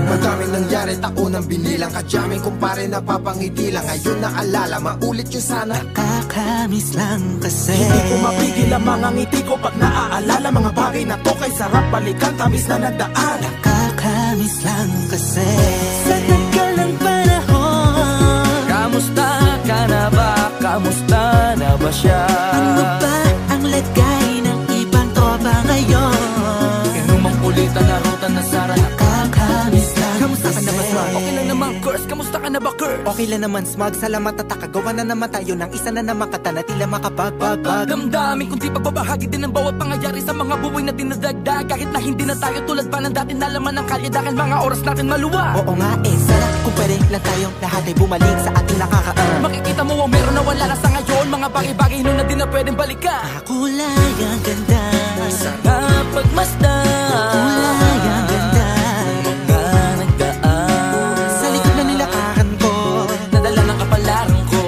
Madaming nangyari, taunang binilang, kadyaming kumpare napapangiti lang. Ngayon naalala, maulit yun sana. Nakakamiss lang kasi hindi ko mapigil ang mga ngiti ko pag naaalala. Mga bagay na to kay sarap balikan, tamis na nagdaan. Nakakamiss lang kasi sa tagal ng panahon. Kamusta ka na ba? Kamusta na ba siya? Ano ba ang lagay ng ibang tropa ngayon? Inumang kulitan na ruta na sara. Nakakamiss lang. Kamusta ka na ba, Smug? Okay lang naman, Curse. Kamusta ka na ba, Curse? Okay lang naman, Smug. Salamat at takagawa na naman tayo ng isa na naman kata na tila makapagbabag. Damdamin kundi pagbabahagi din ng bawat pangyayari sa mga buhay na dinadagdag. Kahit na hindi na tayo tulad pa ng dati na laman ng kalye dahil mga oras natin maluwa. Oo nga sana kung pwede lang tayong lahat ay bumalik sa ating nakakaan. Makikita mo ang meron na wala na sa ngayon. Mga bagay-bagay nun na di na pwedeng balikan. Kulay ang ganda, sana pagmasdan. kulay ang ganda. Mga nagdaan Sa likod na nilakaran ko, nadala ng kapalaran ko.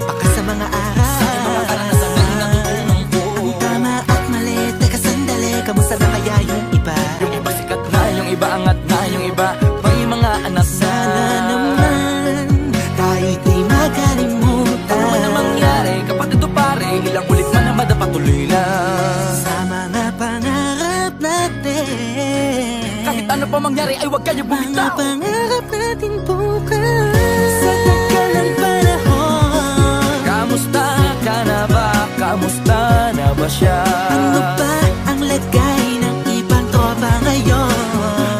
baka sa mga araw, Sa aking mga karanasan na hinatutunan ko. ang tama at mali. Teka sandali, kamusta na kaya yung iba? Yung iba sikat na, yung iba angat na, yung iba may mga anak na. Sana naman tayo'y di makalimutan. Ano man ang mangyari, kapatid o pare, ilang ulit man ang madapatuloy lang. Sa mga pangarap natin, Kahit ano pa mangyari ay huwag kayo mga bumitaw. pangarap natin bukas. Sa tagal ng panahon, Kamusta ka na ba? Kamusta na ba siya? ano ba ang lagay ng ibang tropa ngayon?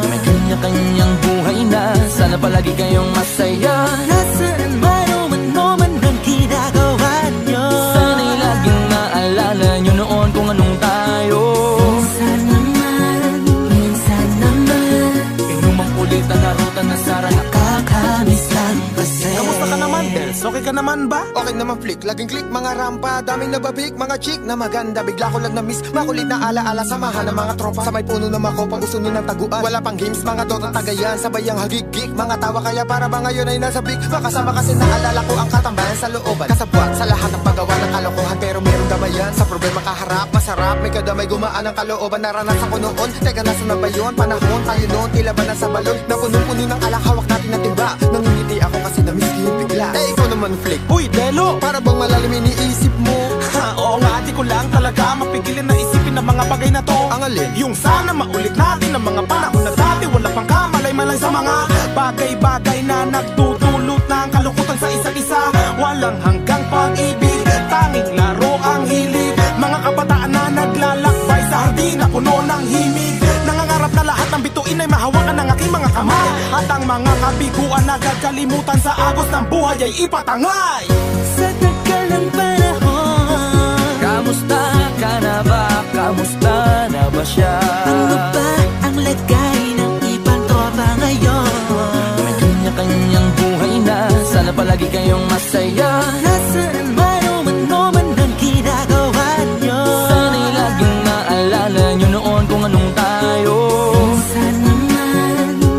May kanya-kanyang buhay na, sana palagi kayong masaya. Nasaan man o ano man ang ginagawa nyo, Sana'y laging maalala nyo noon kung anong tayo. minsan naman Inumang kulitan na ruta na sara. nakakamiss lang kasi. Kamusta ka naman, Dels? Okay ka naman ba? Okay naman flick, laging click, mga rampa, daming nababik, mga chick na maganda. Bigla ko lang na-miss, makulit na alaala, samahan ng mga tropa. Sa may puno na makopa, uso nun ng taguan. Wala pang games, mga dota tagayan, sabay ang hagigik. Mga tawa kaya para ba ngayon ay nasa big. Makasama kasi naalala ko ang katambayan sa looban. Kasabwat sa lahat ng paggawa ng kalokohan, pero meron gamayan. Sa problema kaharap, masarap, may kadamay gumaan ang kalooban. Naranasan ko noon, teka nasa na ba yun? Panahon tayo noon, tila ba nasa balon? Na puno-puno ng alak, hawak natin ng timba. Nangingiti ako kasi na-miss ko yung bigla. Eh, ikaw naman flick, Uy, Delo! para bang malalim iniisip mo? Oo nga, di ko lang talaga mapigilin na isipin ng mga bagay na to. Ang alin? Yung sana maulit natin ang mga panahon na dati. Wala pang kamalay-malay sa mga bagay-bagay na nagdudulot ng kalukutan sa isa't isa. Walang hanggang pag-ibig, tanging laro ang hilig. Mga kabataan na naglalakbay sa hardin na puno ng himig. Nangangarap na lahat ng bituin ay mahawakan ng aking mga kamay. At ang mga kabiguan na gagalimutan sa agos ng buhay ay ipatangay. Sa tagal ng panahon, Kamusta ka na ba? Kamusta na ba siya? ano ba ang lagay ng ibang tropa ngayon? May kanya-kanyang buhay na, sana palagi kayong masaya. Nasaan man o ano man ang ginagawa nyo, Sana'y laging maalala nyo noon kung anong tayo.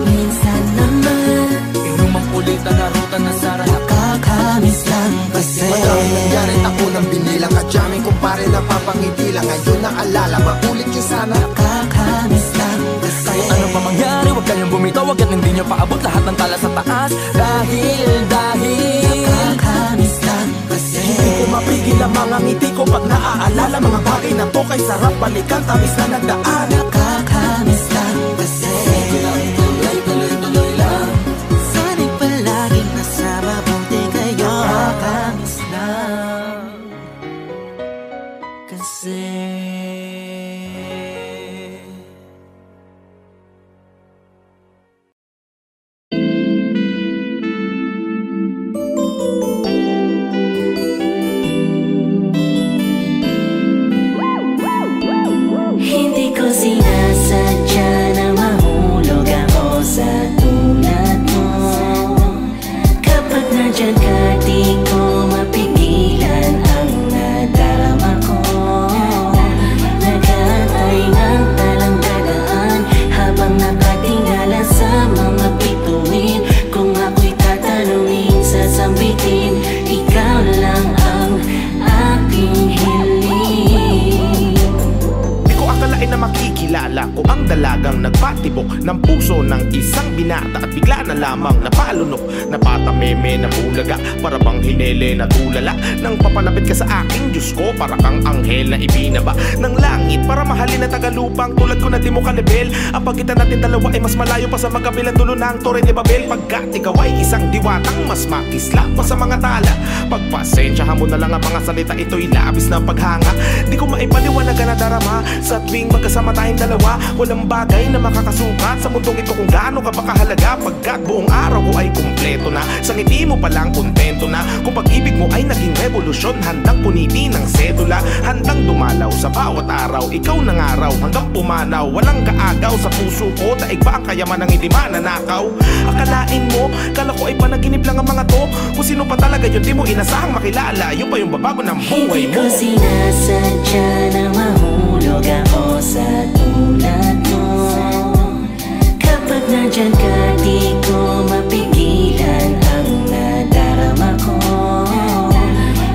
minsan naman Inumang kulitan na ruta na sara. nakakamiss lang kasi. Madaming nangyari, taunang binilang, kadyaming kumpare napapangiti lang. Ngayon naalala, maulit yun sana. Nakakamiss lang kasi. Ano pa mangyari, huwag kayong bumitaw, hanggat hindi nyo paabot lahat ng tala sa taas. Dahil Nakakamiss lang kasi. Hindi ko mapigil ang mga ngiti ko pag naaalala. Mga bagay na to kay sarap balikan, tamis na nagdaan. Nakakamiss lang kasi. tuloy-tuloy lang. Sana'y palaging nasa mabuti kayo. Nakakamiss lang kasi. Hindi ko sinasadya na mahulog ako sa tulad mo. Kapag nandyan ka, di ko mapigilan ang nadarama ko. Nagantay ng talang dadaan habang nakatingala sa mga bituin. ng puso ng isang binata at bigla na lamang napalunok, napatameme, nabulaga, para bang hinele na tulala. Nang papalapit ka sa aking Diyos ko, para kang anghel na ibinaba ng langit para mahalin na tagalupang tulad ko na di mo kalibel. Ang pagitan natin dalawa ay mas malayo pa sa magkabilang dulo ng Torre de Babel. Pagkat ikaw ay isang diwatang mas makislap pa sa mga tala, pagpasensyahan mo na lang ang mga salita, ito'y labis na paghanga. Di ko maipaliwanag na darama sa tuwing magkasama tayong dalawa. Walang bagay na makakasukat sa mundong ito kung gaano ka pa kahalaga. Pagkat buong araw ko ay kumpleto na, sa ngiti mo palang kontento na. Kung pag-ibig mo ay naging revolusyon, handang punitin ng sedula, handang dumalaw sa bawat araw. Ikaw ng araw hanggang pumanaw, walang kaagaw sa puso ko, daig pa ang kayaman ng hindi mananakaw. Akalain mo, kala ko ay panaginip lang ang mga to, kung sino pa talaga yun di mo inasahang makilala. Yun pa yung babago ng buhay Hindi mo. ko sinasadya na mahulog ako sa tulad mo. Kapag nandyan ka, di ko mapigilan ang nadarama ko.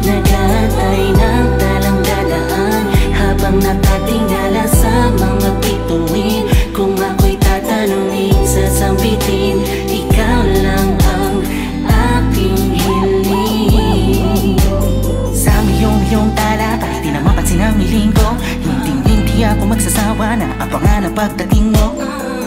Nag-aantay ng talang dadaan habang nakatingala sa mga bituin. Kung ako'y tatanungin, sasambitin, ikaw lang ang aking hiling. Sa milyon-milyong tala, kahit di na mapansin ang hiling ko, hindi ako magsasawa na abangan ang pagdating mo.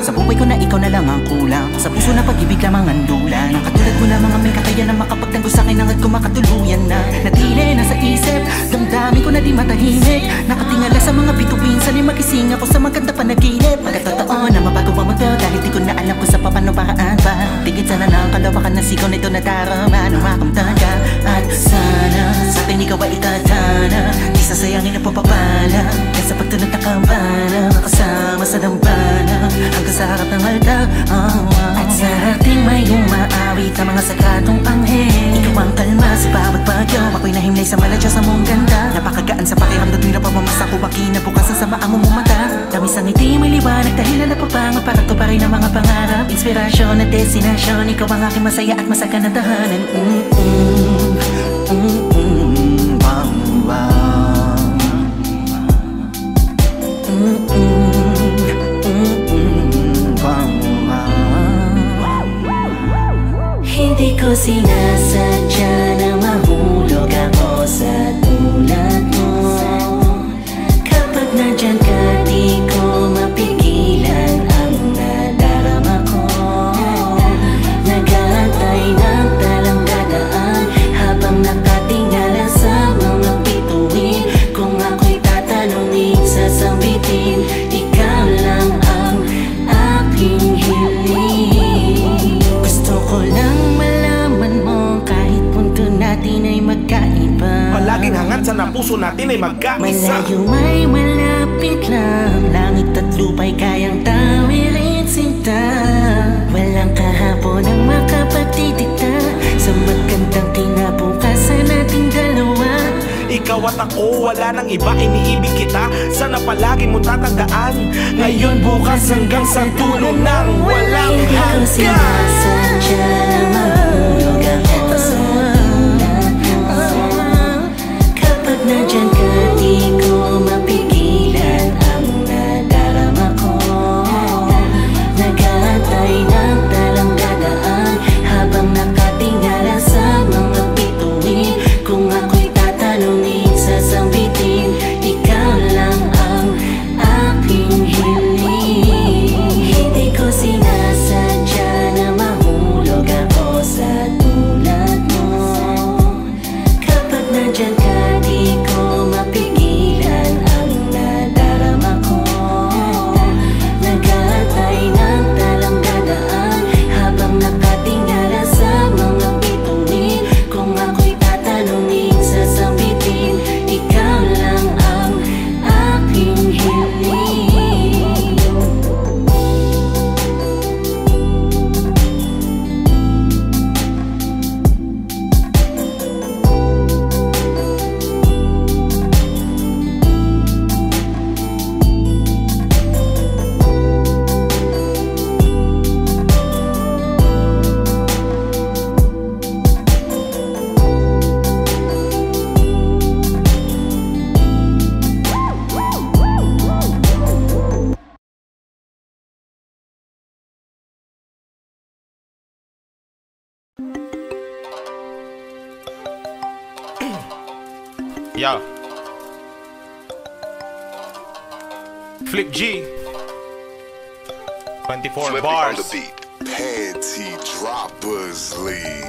Sa buhay ko na ikaw na lang ang kulang, sa puso na pag-ibig lamang ang dula. Nang katulad ko na mga may kakayahan na makapagtanggol sa akin, hangad ko makatuluyan na. Natili na sa isip, damdamin ko na di matahimik. Nakatingala sa mga bituin, sana'y magising ako sa maganda panaginip. Pagkatotoo na mabago ang mundo, dahil di ko na alam kung sa paano paraan pa. Tingin sana na ang kalawakan ng sigaw nito na darama nung makamtan ka. At sana sa akin ikaw ay itatana, di sasayangin ang papapala. Kaya sa pagtunod na kampana, makasama sa dambana hanggang sa harap ng altar. At sa ating may umaawit ang mga sagradong anghel. Ikaw ang kalma sa bawat bagyo, ako'y nahimlay sa maladya sa mong ganda. Napakagaan sa pakiramdam, tira pa mamasa ko makinabukasan sa maamo mong mata. Tamis ang ngiti, may liwanag dahil na napapangat para to pa rin ang mga pangarap. Inspirasyon at destinasyon, ikaw ang aking masaya at masagan na tahanan. Wow, wow. Hindi ko sinasadya na mahulog ako sa tulad mo. Kapag nandyan ka, di ko mapigilan ang nadarama ko. Nag-aantay ng talang dadaan habang nakatingala sa mga bituin. Kung ako'y tatanungin, sasambitin, ikaw lang ang aking hiling. Gusto ko lang malaman mo, kahit punto natin ay magkaiba. Palaging hangad sa puso natin ay magkaisa. Malayo ay malapit lang, langit at lupa'y kayang tawirin sinta. Walang kahapon ang makapagtitikta sa magandang kinabukasan nating dalawa. Ikaw at ako, wala nang iba, iniibig kita. Sana palagi mo tatandaan, ngayon, bukas, hanggang sa dulo ng walang Hindi ko sinasadya na mahulog ako sa tulad mo. Kapag nandyan ka, di ko mapigilan ang nadarama ko. Nag-aantay ng talang dadaan habang nakatingala sa mga bituin. Kung ako'y tatanungin, sasambitin, ikaw lang ang aking hiling. Hindi ko sinasadya na mahulog ako sa Yo. Flip G. 24 bars. Panty droppers league.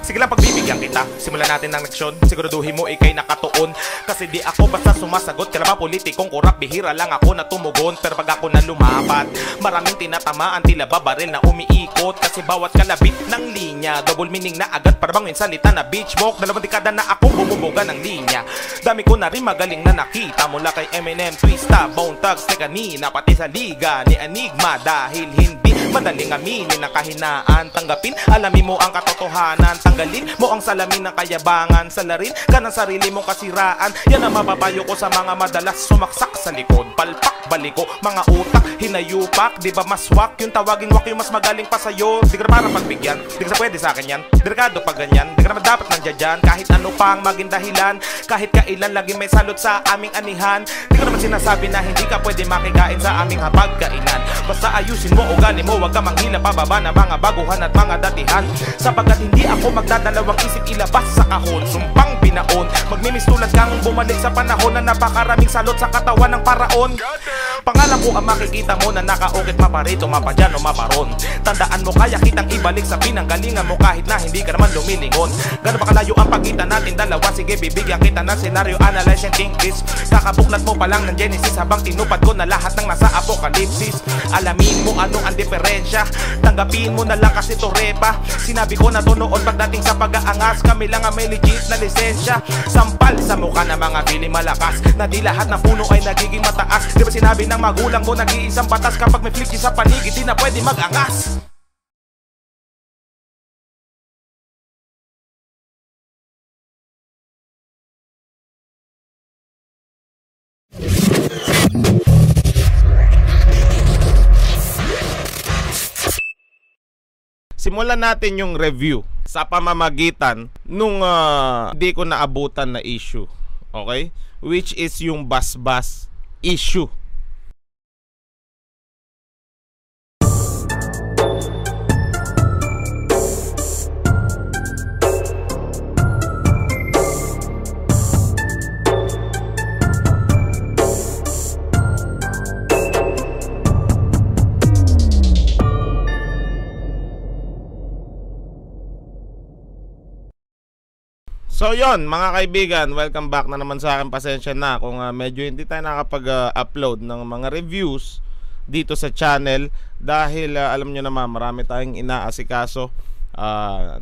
Sige lang, pagbibigyan kita. Simulan natin ng aksyon. Siguraduhin mo ikay nakatuon. Kasi di ako basta sumasagot. Kailan ba politikong kurap, bihira lang ako na tumugon. Pero pag ako na lumapat, maraming tinatamaan, tila ba baril na umiikot. Kasi bawat kalabit ng linya, double meaning na agad. Para bang salita na beach walk. 2 dekada na akong bumubuga ng linya. Dami ko na rin magaling na nakita. Mula kay Eminem, Twista, Bone Thugs, ni kanina, pati sa liga ni Enigma. Dahil hindi madaling aminin ang kahinaan. Tanggapin, alamin mo ang katotohanan. Tanggalin mo ang salamin ng kayabangan. Salarin ka ng sarili mong kasiraan. Yan ang mapapayo ko sa mga madalas sumaksak sa likod. Palpak, baliko, mga utak, hinayupak. Di ba maswak yung tawagin wak yung mas magaling pa sa'yo. Di ka na parang pagbigyan, di ka sa pwede sa akin yan. Delikado pag ganyan, di ka naman dapat nandiyan dyan. Kahit ano pang maging dahilan, kahit kailan lagi may salot sa aming anihan. Di ko naman sinasabi na hindi ka pwede makigain sa aming hapagkainan. Basta ayusin mo ugali mo, wag ka manghila pababa na mga baguhan at mga datihan. Sapagkat hindi ako magdadalawang isip ilabas sa kahon. Sumpang binaon, magmimis tulad kang bumalik sa panahon na napakaraming salot sa katawan ng paraon. Pangalan ko ang makikita mo na nakaukit maparito, mapadyan o maparon. Tandaan mo kaya kitang ibalik sa pinanggalingan mo kahit na hindi ka naman lumilingon. Gano'n ba kalayo ang pagitan natin dalawa? Sige bibigyan kita ng senaryo, analyze and think this. Kakabuklat mo pa lang ng Genesis habang tinupad ko na lahat ng nasa apokalipsis. Alamin mo ano ang diferensya, tanggapin mo na lang kasi to repa. Sinabi ko na to noon pagdating sa pag-aangas, kami lang ang may legit na lisensya. Sampal sa mukha ng mga feeling malakas, na di lahat ng puno ay nagiging mataas. Di ba sinabi ng magulang mo nag-iisang batas, kapag may flicky sa paligid di na pwede mag-angas. Simulan natin yung review sa pamamagitan nung hindi ko naabutan na issue. Okay? Which is yung basbas issue. So yon mga kaibigan, welcome back na naman sa akin. Pasensya na kung medyo hindi tayo nakapag-upload ng mga reviews dito sa channel dahil alam nyo naman marami tayong inaasikaso.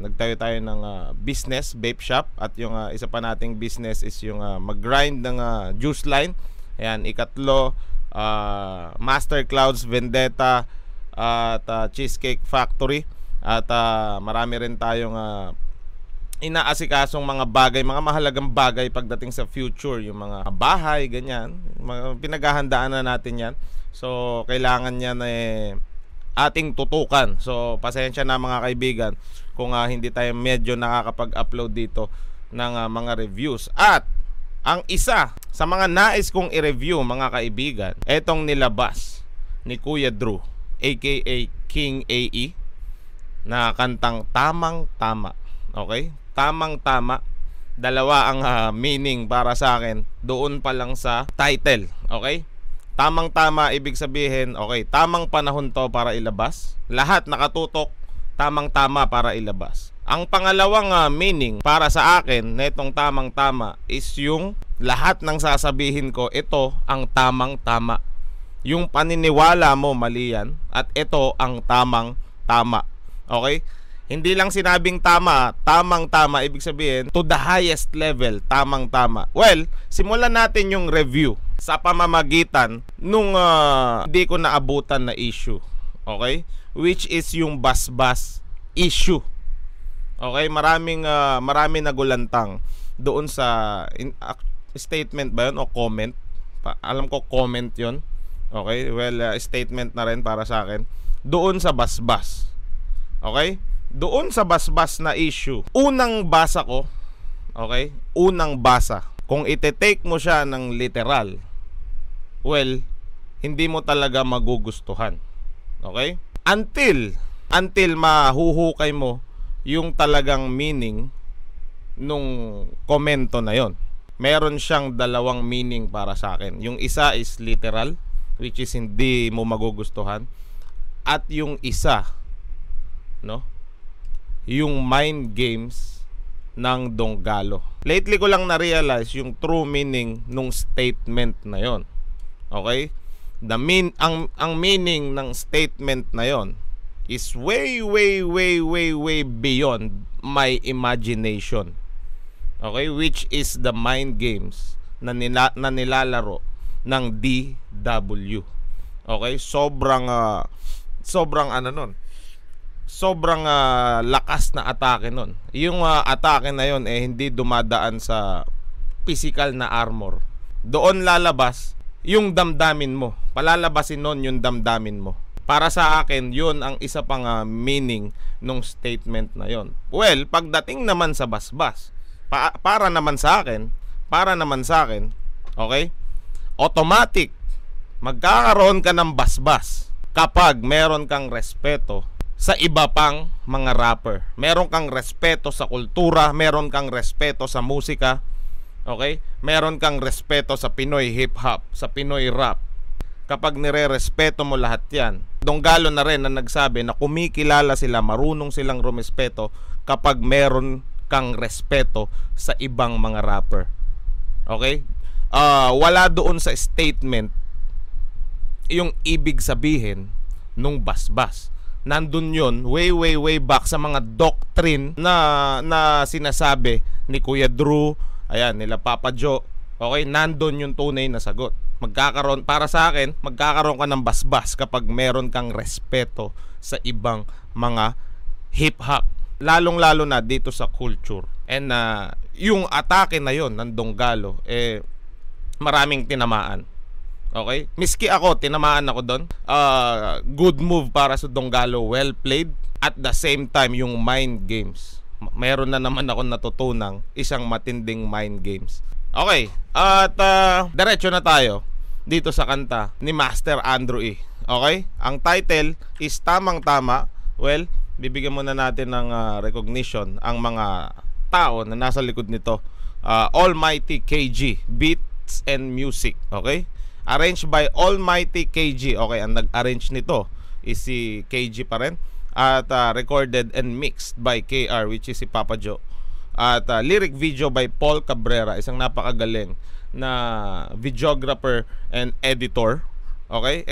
Nagtayo tayo ng business, vape shop, at yung isa pa nating business is yung mag-grind ng juice line. Ayan, ikatlo, Master Clouds Vendetta at Cheesecake Factory. At marami rin tayong inaasikasong mga bagay, mga mahalagang bagay pagdating sa future, yung mga bahay, ganyan, mga pinaghahandaan na natin yan. So kailangan yan ating tutukan. So pasensya na mga kaibigan kung hindi tayo medyo nakakapag-upload dito ng mga reviews. At ang isa sa mga nais kong i-review mga kaibigan, etong nilabas ni Kuya Drew aka King AE na kantang Tamang Tama. Okay? Tamang Tama. Dalawa ang meaning para sa akin doon pa lang sa title. Okay? Tamang Tama ibig sabihin, okay, tamang panahon to para ilabas. Lahat nakatutok, tamang tama para ilabas. Ang pangalawang meaning para sa akin na itong Tamang Tama is yung lahat ng sasabihin ko, ito ang tamang tama. Yung paniniwala mo mali yan at ito ang tamang tama. Okay? Hindi lang sinabing tama, tamang tama, ibig sabihin to the highest level, tamang tama. Well, simulan natin yung review sa pamamagitan nung hindi ko naabutan na issue. Okay? Which is yung basbas issue. Okay? Maraming nagulantang doon sa statement ba yun o comment? Alam ko comment yun. Okay? Well, statement na rin para sa akin. Doon sa basbas. Okay? Doon sa basbas na issue, unang basa ko, okay? Unang basa. Kung ite-take mo siya ng literal, well, hindi mo talaga magugustuhan. Okay? Until mahuhukay mo yung talagang meaning nung komento na yon. meron siyang dalawang meaning para sa akin. Yung isa is literal, which is hindi mo magugustuhan. At yung isa, no? Yung mind games ng Donggalo. Lately ko lang na-realize yung true meaning nung statement na yon. Okay? Ang meaning ng statement na yon is way beyond my imagination. Okay? Which is the mind games na nilalaro ng DW. Okay? Sobrang lakas na atake nun. Yung atake na yon hindi dumadaan sa physical na armor. Doon lalabas yung damdamin mo. Palalabasin nun yung damdamin mo. Para sa akin, yun ang isa pang meaning nung statement na yon. Well, pagdating naman sa basbas, para naman sa akin, okay? Automatic, magkakaroon ka ng basbas kapag meron kang respeto sa iba pang mga rapper. Meron kang respeto sa kultura, meron kang respeto sa musika, okay? Meron kang respeto sa Pinoy hip-hop, sa Pinoy rap. Kapag nire-respeto mo lahat yan, Donggalo na rin na nagsabi na kumikilala sila, marunong silang rumespeto kapag meron kang respeto sa ibang mga rapper. Okay? Wala doon sa statement yung ibig sabihin nung basbas. Nandun yun way back sa mga doctrine na sinasabi ni Kuya Drew, ayan, nila Papa Joe. Okay, nandun yung tunay na sagot. Para sa akin, magkakaroon ka ng basbas kapag meron kang respeto sa ibang mga hip-hop. Lalong-lalo na dito sa culture. And yung atake na yon ng Donggalo, maraming tinamaan. Okay? Miski ako, tinamaan ako doon. Good move para sa Donggalo. Well played. At the same time, yung mind games. Meron na naman ako natutunang isang matinding mind games. Okay. At diretso na tayo dito sa kanta ni Master Andrew E. Okay? Ang title is tamang-tama. Well, bibigyan muna natin ng recognition ang mga tao na nasa likod nito. Almighty KG, Beats and Music. Okay? Arranged by Almighty KG. Okay, ang nag-arrange nito is si KG pa rin. At recorded and mixed by KR, which is si Papa Joe. At lyric video by Paul Cabrera, isang napakagaling na videographer and editor. Okay?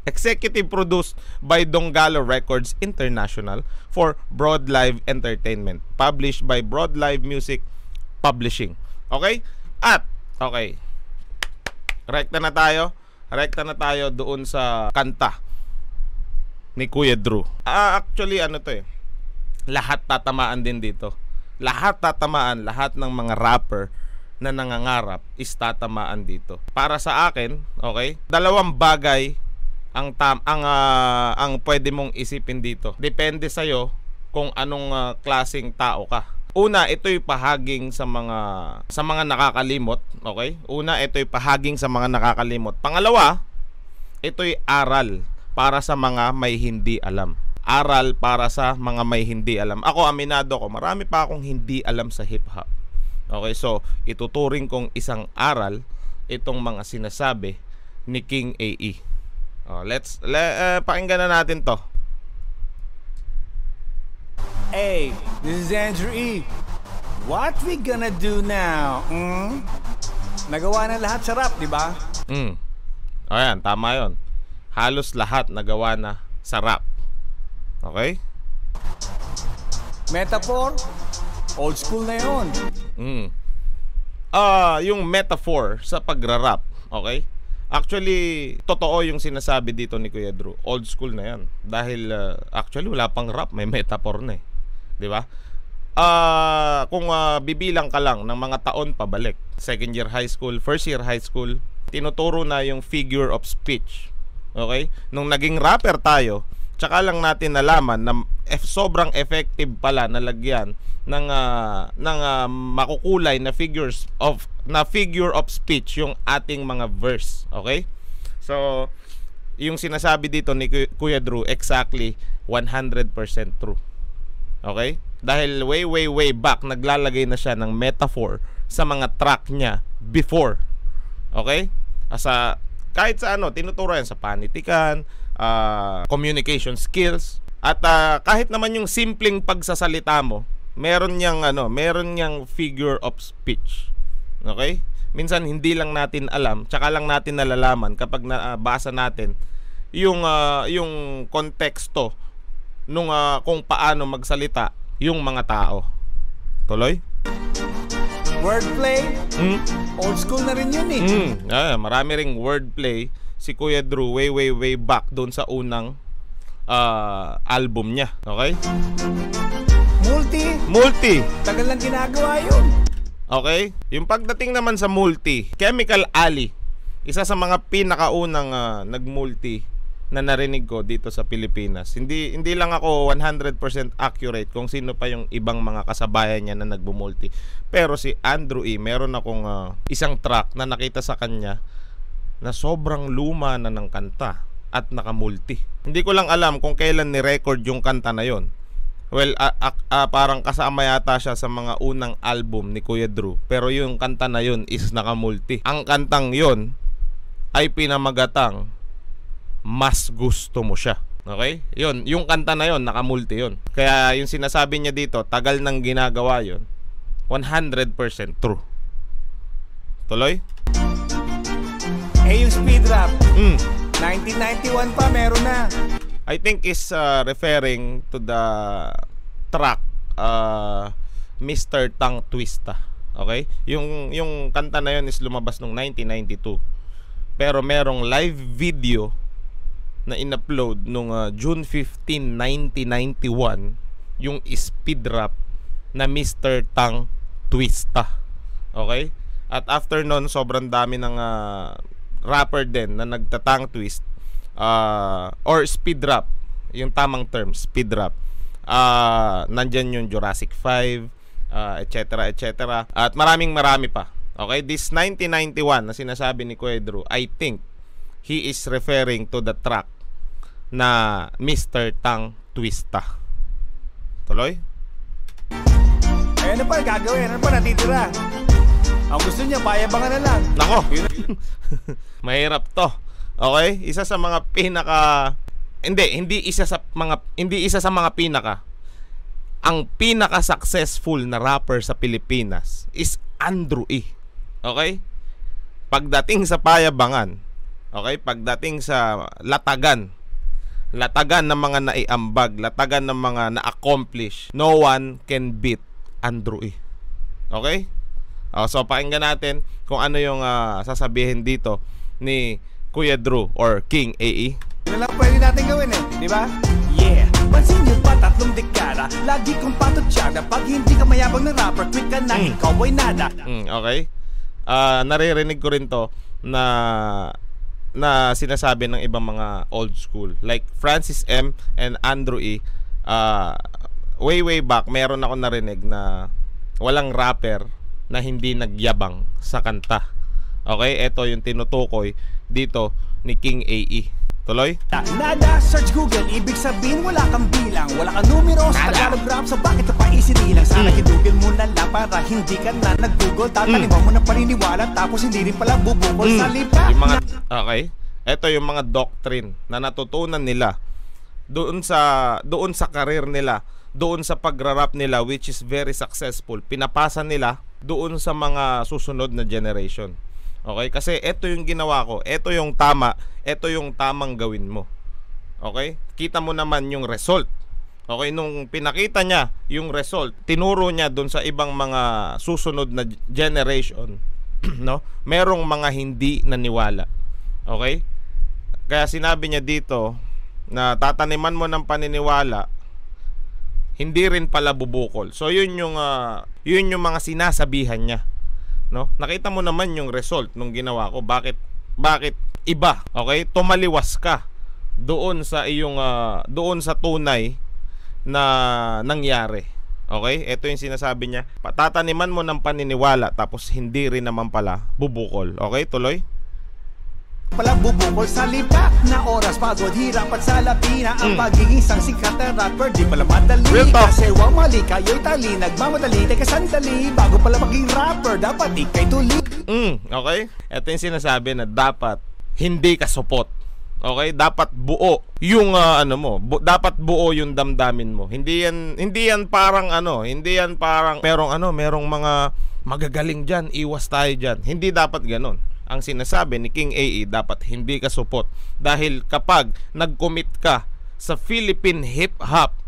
Executive produced by Donggalo Records International for Broad Live Entertainment. Published by Broad Live Music Publishing. Okay? At, okay. Rekta na tayo doon sa kanta ni Kuya Drew. Actually, ano to lahat tatamaan din dito. Lahat tatamaan, lahat ng mga rapper na nangangarap is tatamaan dito. Para sa akin, okay, dalawang bagay ang pwede mong isipin dito. Depende sa'yo kung anong klaseng tao ka. Una, ito'y pahaging sa mga nakakalimot, okay? Una, ito'y pahaging sa mga nakakalimot. Pangalawa, ito'y aral para sa mga may hindi alam. Aral para sa mga may hindi alam. Ako, aminado ko, marami pa akong hindi alam sa hip-hop. Okay, so ituturing kong isang aral itong mga sinasabi ni King AE. Pakinggan na natin to. Hey, this is Andrew E. What we gonna do now? Nagawa na lahat sa rap, di ba? Ayan, tama yon. Halos lahat nagawa na sa rap. Okay? Metaphor, old school na yun. Yung metaphor sa pagra-rap, okay? Actually, totoo yung sinasabi dito ni Kuya Drew. Old school na yan. Dahil actually wala pang rap, may metaphor na 'di ba? Kung bibilang ka lang ng mga taon pabalik, second year high school, first year high school, tinuturo na yung figure of speech. Okay? Nung naging rapper tayo, tsaka lang natin nalaman na sobrang effective pala na lagyan ng makukulay na figure of speech yung ating mga verse. Okay? So, yung sinasabi dito ni Kuya Drew, exactly 100% true. Okay? Dahil way back, naglalagay na siya ng metaphor sa mga track niya before. Okay? Kahit sa tinuturo yan sa panitikan, communication skills, at kahit naman yung simpleng pagsasalita mo, meron niyang figure of speech. Okay? Minsan hindi lang natin alam, tsaka lang natin nalalaman kapag nabasa natin yung konteksto nung kung paano magsalita yung mga tao. Tuloy? Wordplay? Old school na rin yun Marami ring wordplay si Kuya Drew way back doon sa unang album niya. Okay? Multi. Tagal lang ginagawa yun. Okay? Yung pagdating naman sa multi, Chemical Alley, isa sa mga pinakaunang nag-multi na narinig ko dito sa Pilipinas. Hindi lang ako 100% accurate kung sino pa yung ibang mga kasabayan niya na nagbo-multi. Pero si Andrew E, meron akong isang track na nakita sa kanya na sobrang luma na ng kanta at nakamulti. Hindi ko lang alam kung kailan ni-record yung kanta na yon. Well, parang kasama yata siya sa mga unang album ni Kuya Drew. Pero yung kanta na yon is nakamulti. Ang kantang yon ay pinamagatang Mas Gusto Mo Siya. Okay? Yun, yung kanta na yon nakamulti yon. Kaya yung sinasabi niya dito, tagal nang ginagawa yon, 100% true. Tuloy? Yung speed rap 1991 pa meron na. I think is referring to the track Mr. Tongue Twista. Okay? Yung kanta na yon is lumabas noong 1992. Pero merong live video na in-upload nung June 15, 1991, yung speed rap na Mr. Tongue Twista. Okay? At after nun, sobrang dami ng rapper din na nagta-tongue twist or speed rap, yung tamang term, speed rap. Nandyan yung Jurassic 5, etc. At marami pa. Okay? This 1991 na sinasabi ni Kuya Drew, I think he is referring to the track na Mr. Tongue Twista. Tuloy? Ano pa gagawin? Ano pa natitira? Ang gusto niya, payabangan na lang. Nako. Mahirap to. Okay? Isa sa mga pinaka hindi isa sa mga pinaka. Ang pinaka successful na rapper sa Pilipinas is Andrew E. Okay? Pagdating sa payabangan, okay, pagdating sa latagan ng mga naiambag, latagan ng mga na-accomplish, no one can beat Andrew E. Okay? So pakinggan natin kung ano yung sasabihin dito ni Kuya Drew or King AE. Yun lang pwede natin gawin di ba? Yeah! Pansin nyo pa 3 dekada, lagi kong patutsada. Pag hindi ka mayabang na rapper, quick ka na, ikaw ay nada. Okay? Naririnig ko rin to na sinasabi ng ibang mga old school like Francis M and Andrew E. Way back meron ako narinig na walang rapper na hindi nagyabang sa kanta. Okay, ito yung tinutukoy dito ni King AE. Tuloy? Nada, search Google, ibig sabihin wala kang bilang, wala kang numero sa Tagalog rap, so bakit ka pa isinilang? Sana kinugil mo na lang para hindi ka na nag-google. Tataliman mo na paniniwala tapos hindi rin pala bubukol sa lipa. Okay, ito yung mga doctrine na natutunan nila doon sa career nila, doon sa pagrarap nila, which is very successful. Pinapasa nila doon sa mga susunod na generation. Okay? Kasi ito yung ginawa ko, ito yung tama, ito yung tamang gawin mo. Okay? Kita mo naman yung result. Okay? Nung pinakita niya yung result, tinuro niya doon sa ibang mga susunod na generation, no? Merong mga hindi naniwala. Okay? Kaya sinabi niya dito na tataniman mo ng paniniwala, hindi rin pala bubukol. So yun yung mga sinasabihan niya, no? Nakita mo naman yung result nung ginawa ko. Bakit iba? Okay? Tumaliwas ka doon sa iyong doon sa tunay na nangyari. Okay? Ito yung sinasabi niya. Patataniman mo ng paniniwala tapos hindi rin naman pala bubukol. Okay? Tuloy. Pala bubukol sa lipat na oras, pagod, hirap at salapi na ang pagiging isang sikat na rapper. Di pala madali, kasi wang mali kayo'y tali. Nagmamadali, teka sandali, bago pala maging rapper, dapat ikay tuli. Okay? Ito yung sinasabi na dapat hindi ka supot. Okay? Dapat buo yung dapat buo yung damdamin mo. Hindi yan parang merong mga magagaling diyan, iwas tayo diyan. Hindi dapat ganoon. Ang sinasabi ni King AE, dapat hindi ka supot. Dahil kapag nag-commit ka sa Philippine hip-hop,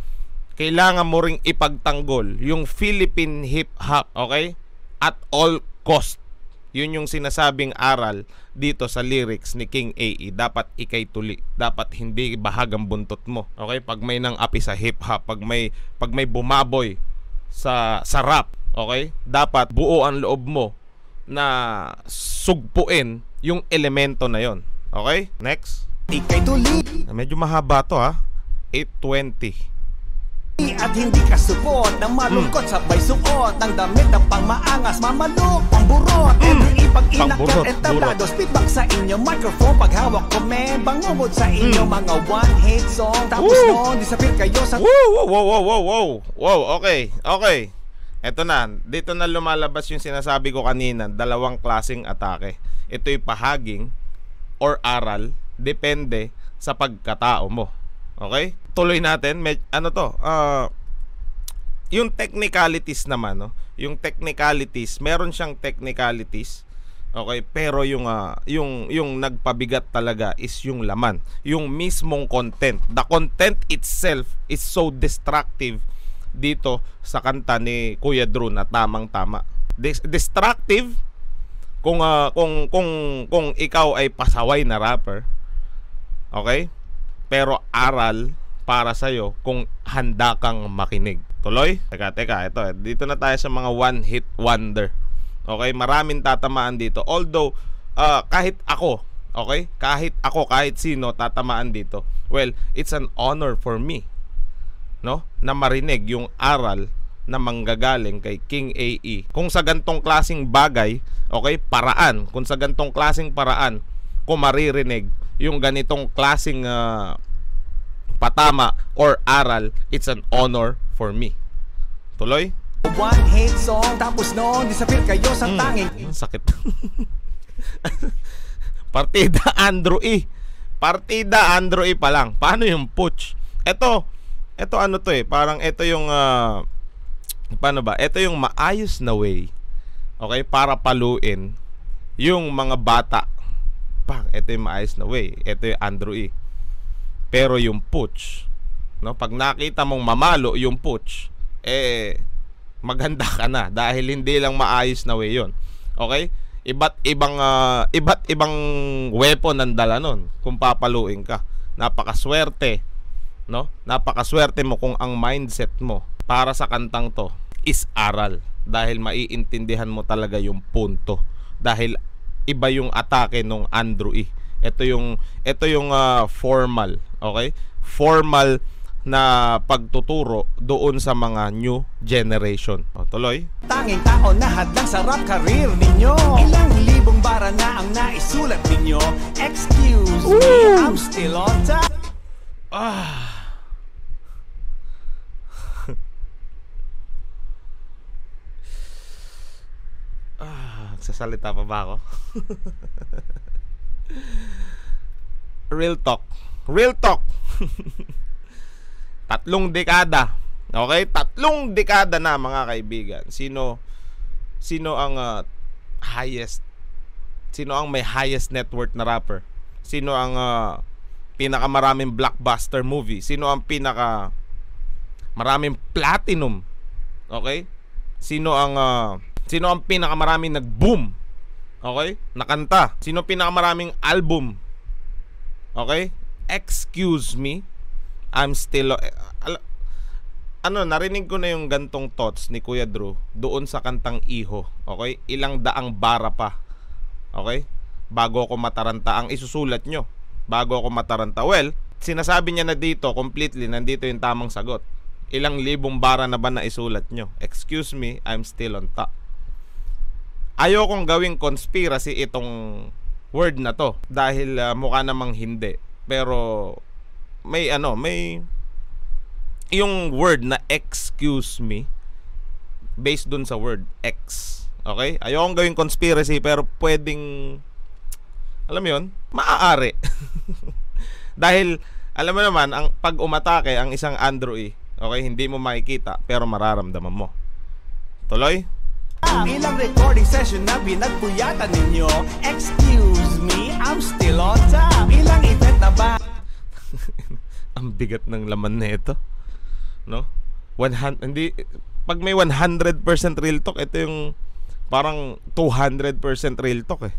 kailangan mo ring ipagtanggol yung Philippine hip-hop, okay? At all cost. Yun yung sinasabing aral dito sa lyrics ni King AE. Dapat ikay tuli. Dapat hindi bahagang buntot mo. Okay? Pag may nang api sa hip-hop, pag may bumaboy sa rap, okay? Dapat buo ang loob mo na sugpuin yung elemento na yon. Okay? Next. Ikay tuli. Medyo mahaba to, ha? 8:20. At hindi ka supot ng malungkot, sabay suot ng damit ng pangmaangas, mamalok, pamburot. Every ipag-inakat at tablado, speedback sa inyo microphone, paghawak ko men, bangungod sa inyo mga one-hit song. Tapos noon, disappear kayo sa... Wow, okay. Eto na, dito na lumalabas yung sinasabi ko kanina, dalawang klaseng atake. Ito'y pahaging or aral, depende sa pagkatao mo. Okay? Tuloy natin, yung technicalities naman, no? Yung technicalities, meron siyang technicalities. Okay, pero yung nagpabigat talaga is yung laman, yung mismong content. The content itself is so destructive dito sa kanta ni Kuya Drew na tamang-tama. Destructive kung ikaw ay pasaway na rapper. Okay? Pero aral para sa'yo kung handa kang makinig. Tuloy? Teka, ito. Dito na tayo sa mga one-hit wonder. Okay? Maraming tatamaan dito. Although, kahit sino tatamaan dito. Well, it's an honor for me, no? Na marinig yung aral na manggagaling kay King AE. Kung sa gantong klaseng bagay, okay, paraan. Kung sa gantong klaseng paraan, kung maririnig yung ganitong klaseng patama or aral, it's an honor for me. Tuloy? One hit song, tapos noon disappear kayo sa tanging. Sakit. Partida Andrew E. Pa lang. Paano yung putsch? Ito ano to eh, parang ito yung paano ba? Ito yung maayos na way, okay, para paluin yung mga bata. Ito yung maayos na way. Ito yung Andrew E. Pero yung putsch, no, pag nakita mong mamalo yung putsch, maganda ka na dahil hindi lang maayos na way yun. Okay? Iba't ibang weapon ang dala nun kung papaluin ka. Napakaswerte, no? Napakaswerte mo kung ang mindset mo para sa kantang to is aral, dahil maiintindihan mo talaga yung punto, dahil iba yung atake nung Andrew E. Ito yung formal, okay? Formal na pagtuturo doon sa mga new generation. Tuloy. Tanging tao na hadlang sa rap career ninyo. Ilang libong bara na ang naisulat ninyo. Excuse me, I'm still on top. Sasalita pa ba ako? Real talk. 3 dekada. Okay? 3 dekada na, mga kaibigan. Sino ang may highest net worth na rapper? Sino ang pinakamaraming blockbuster movie? Sino ang maraming platinum? Okay? Sino ang pinakamaraming nag-boom? Okay? Nakanta. Sino pinakamaraming album? Okay? Excuse me, I'm still narinig ko na yung gantong thoughts ni Kuya Drew doon sa kantang Iho. Okay? Ilang daang bara pa. Okay? Bago ako mataranta ang isusulat nyo. Bago ako mataranta. Well, sinasabi niya na dito completely, nandito yung tamang sagot. Ilang libong bara na ba na isulat nyo? Excuse me, I'm still on top. Ayokong gawing conspiracy itong word na to dahil mukha namang hindi. Pero may yung word na excuse me based dun sa word ex. Okay? Ayokong gawing conspiracy pero pwedeng, alam mo yun, maaari. Dahil alam mo naman, ang pag umatake ang isang android, okay, hindi mo makikita pero mararamdaman mo. Tuloy? Ilang recording session na pinagpuyatan ninyo. Excuse me, I'm still on top. Ilang event na ba? Ang bigat ng laman nito, no? Hindi, pag may 100% real talk, ito yung parang 200% real talk eh.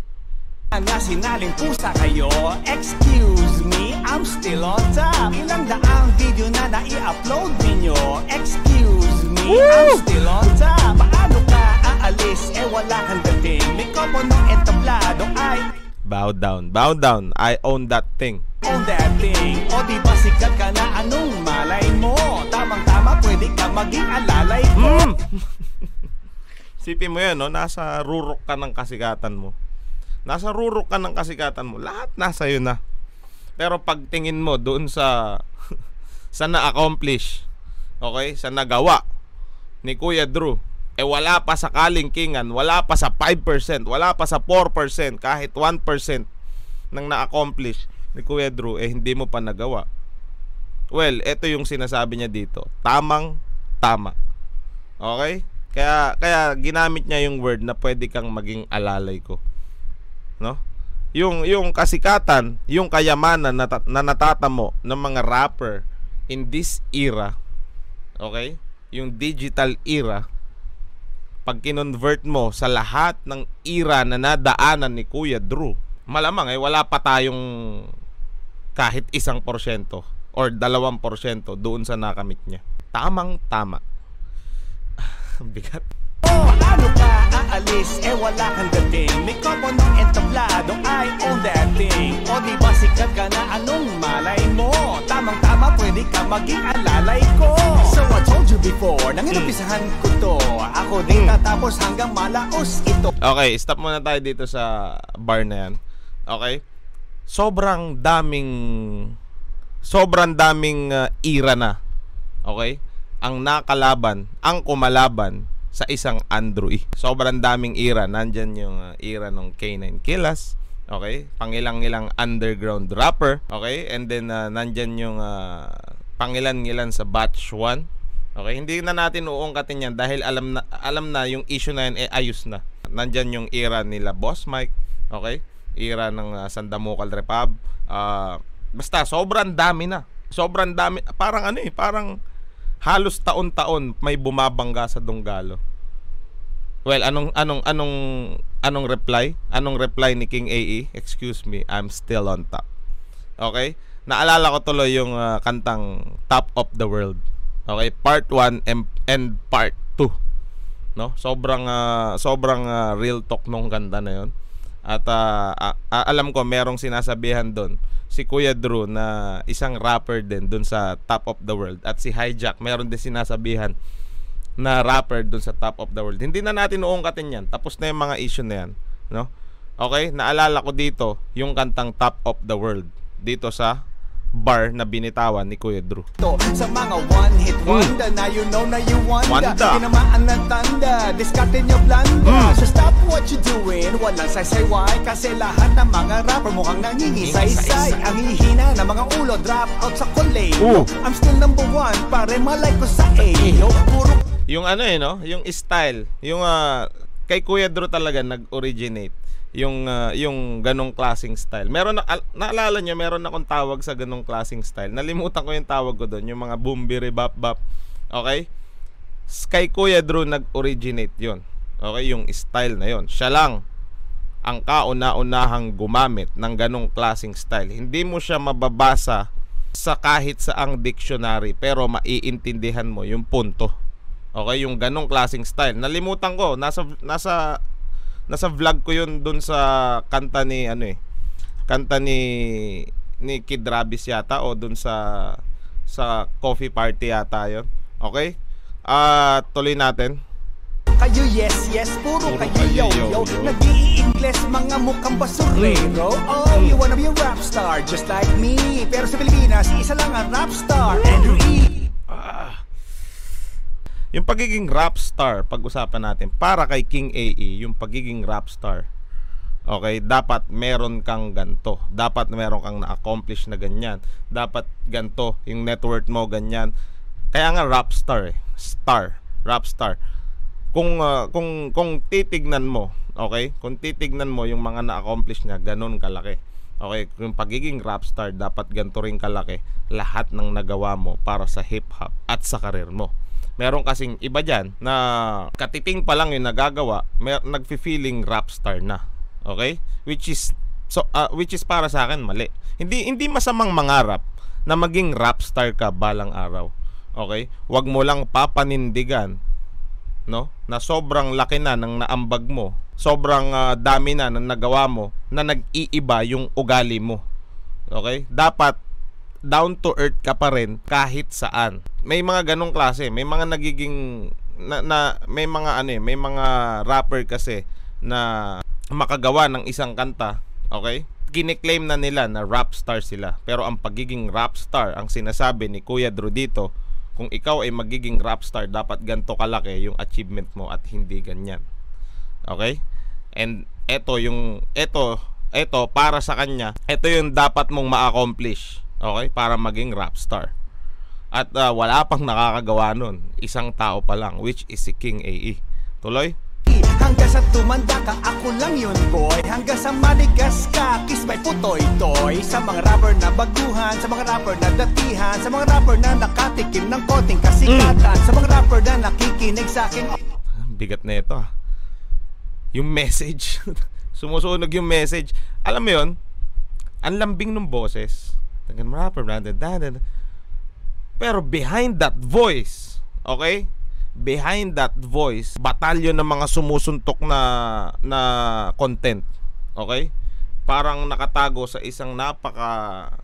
Nga sinaling pusa kayo. Excuse me, I'm still on top. Ilang daang video na nai-upload ninyo. Excuse me, I'm still on top. Paano ka aalis? Wala kang dating. May kopo ng entablado ay Bow down, I own that thing. own that thing. O di ba sikat ka na, anong malay mo? Tamang-tama, pwede ka maging alalay ko. Sipin mo yan, no? Nasa rurok ka ng kasikatan mo. Lahat nasa iyo na. Pero pagtingin mo doon sa na-accomplish, okay, sa nagawa ni Kuya Drew, wala pa sa kalingkingan, wala pa sa 5%, wala pa sa 4%, kahit 1% ng na-accomplish ni Kuya Drew, hindi mo pa nagawa. Well, ito yung sinasabi niya dito. Tamang-tama. Okay? Kaya ginamit niya yung word na pwede kang maging alalay ko. No? Yung kasikatan, yung kayamanan na natatamo ng mga rapper in this era, okay? Yung digital era, pag kinonvert mo sa lahat ng era na nadaanan ni Kuya Drew, malamang wala pa tayong kahit 1% or 2% doon sa nakamit niya. Tamang-tama. Ang bigat. Paano ka aalis? Wala kang dating. May kopo ng entablado ay own that thing. O di ba sikat ka na, anong malay mo? Tamang-tama, pwede ka maging alalay ko. So I told you before, nang inumpisahan ko to, ako din tatapos hanggang malaos ito. Okay, stop muna tayo dito sa bar na yan. Okay? Sobrang daming era na. Okay? Ang nakalaban, ang kumalaban sa isang android. Sobrang daming era. Nandyan yung era ng K9 Killas. Okay? Pangilang-ilang underground rapper. Okay? And then nandyan yung pangilan-ilan sa batch 1. Okay? Hindi na natin uungkatin yan dahil alam na yung issue na yan ayos na. Nandyan yung era nila Boss Mike. Okay? Era ng Sandamukal Repab. Basta sobrang dami na. Sobrang dami. Parang parang halos taon-taon may bumabangga sa Dunggalo. Well, anong reply? Anong reply ni King AE? Excuse me, I'm still on top. Okay? Naalala ko tuloy yung kantang Top of the World. Okay, part 1 and part 2. No? Sobrang real talk nung kanta na 'yon. At alam ko merong sinasabihan doon si Kuya Drew na isang rapper din doon sa Top of the World, at si Hijack meron din sinasabihan na rapper doon sa Top of the World. Hindi na natin uungkatin yan. Tapos na yung mga issue na yan, no? Okay? Naalala ko dito yung kantang Top of the World dito sa bar na binitawan ni Kuya Drew. Sa mga one-hit wonder na you know na you wonder. Tinamaan ng tanda, diskarte nyo blanda. So stop what you doing, walang saysay-way. Kasi lahat ng mga rapper mukhang nangingisaysay. Ang hihina ng mga ulo, drop out sa koleo. I'm still number 1, pare malay ko sa AO. Yung no? Yung style, yung kay Kuya Drew talaga nag-originate yung ganong klaseng style. Meron naalala niyo, meron akong tawag sa ganong klaseng style. Nalimutan ko yung tawag ko doon, yung mga boombiri bap bap. Okay? Kay Kuya Drew nag-originate 'yon. Okay, yung style na 'yon. Siya lang ang kauna-unahang gumamit ng ganong klaseng style. Hindi mo siya mababasa sa kahit saang dictionary, pero maiintindihan mo yung punto. Okay, yung ganong klaseng style. Nalimutan ko, nasa vlog ko yun dun sa kanta ni kanta ni Kid Rabis yata, o dun sa coffee party yata yun. Okay? Tuloy natin. kayo yes, yes, puro kayo yo. Nag-i-Ingles, mga mukhang basurero. Oh, you wanna be a rap star just like me. Pero sa Pilipinas, isa lang ang rap star, Andrew E. Yung pagiging rap star, pag-usapan natin, para kay King AE, yung pagiging rap star, okay, dapat meron kang ganto. Dapat meron kang na-accomplish na ganyan. Dapat ganto, yung net worth mo ganyan. Kaya nga rap star rap star. Kung titignan mo, okay? Kung titignan mo yung mga na-accomplish niya, ganun kalaki. Okay, yung pagiging rap star, dapat ganto rin kalaki lahat ng nagawa mo para sa hip-hop at sa karir mo. Meron kasing iba dyan na katiting pa lang yung nagagawa, nagfi-feeling rap star na. Okay? Which is para sa akin mali. Hindi masamang mangarap na maging rap star ka balang araw. Okay? Huwag mo lang papanindigan, no? Na sobrang laki na ng naambag mo, sobrang dami na ng nagawa mo, na nag-iiba yung ugali mo. Okay? Dapat down to earth ka pa rin kahit saan. May mga ganong klase, may mga nagiging may mga rapper kasi na makagawa ng isang kanta, okay? Kine-claim na nila na rap star sila. Pero ang pagiging rap star, ang sinasabi ni Kuya Drew dito, kung ikaw ay magiging rap star, dapat ganito kalaki yung achievement mo at hindi ganyan. Okay? And ito para sa kanya, ito yung dapat mong ma-accomplish, okay? Para maging rap star. At wala pang nakakagawa nun. Isang tao pa lang, which is si King AE. Tuloy? Hanggang sa tumanda ka, ako lang yun boy. Hanggang sa manigas ka, kiss may putoy-toy. Sa mga rapper na baguhan, sa mga rapper na datihan, sa mga rapper na nakatikim ng konting kasikatan, sa mga rapper na nakikinig sa akin. Bigat na ito. Yung message, sumusunog yung message. Alam mo yun, ang lambing ng boses. Pero behind that voice, okay? Behind that voice, batalyon ng mga sumusuntok na content. Okay? Parang nakatago sa isang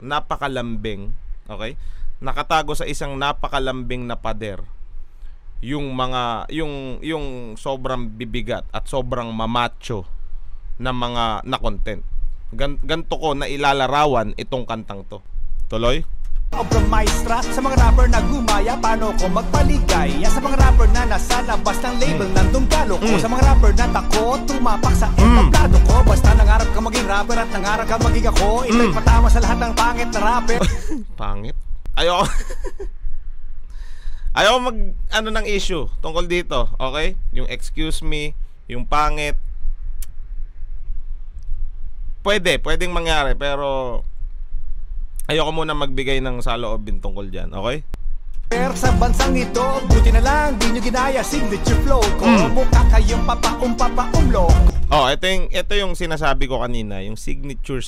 napakalambing, okay? Nakatago sa isang napakalambing na pader. Yung sobrang bibigat at sobrang mamacho na mga na content. Ganto ko na ilalarawan itong kantang to. Tuloy? Obra maestra sa mga rapper na gumaya, paano ko magpaligaya sa mga rapper na nasa labas ng label ng dunggalo ko, sa mga rapper na takot tumapak sa entablado ko. Basta nangarap ka maging rapper at nangarap ka maging ako, ito'y patama sa lahat ng pangit na rapper. Pangit? Ayoko ng issue tungkol dito, okay? Yung excuse me, yung pangit, pwedeng mangyari, pero ayoko muna magbigay ng saloobin tungkol dyan, okay? Pero sa bansang ito, buti na lang di nyo ginaya signature flow ko. Mukha kayong papaumlo. Oh, ito yung sinasabi ko kanina, yung signature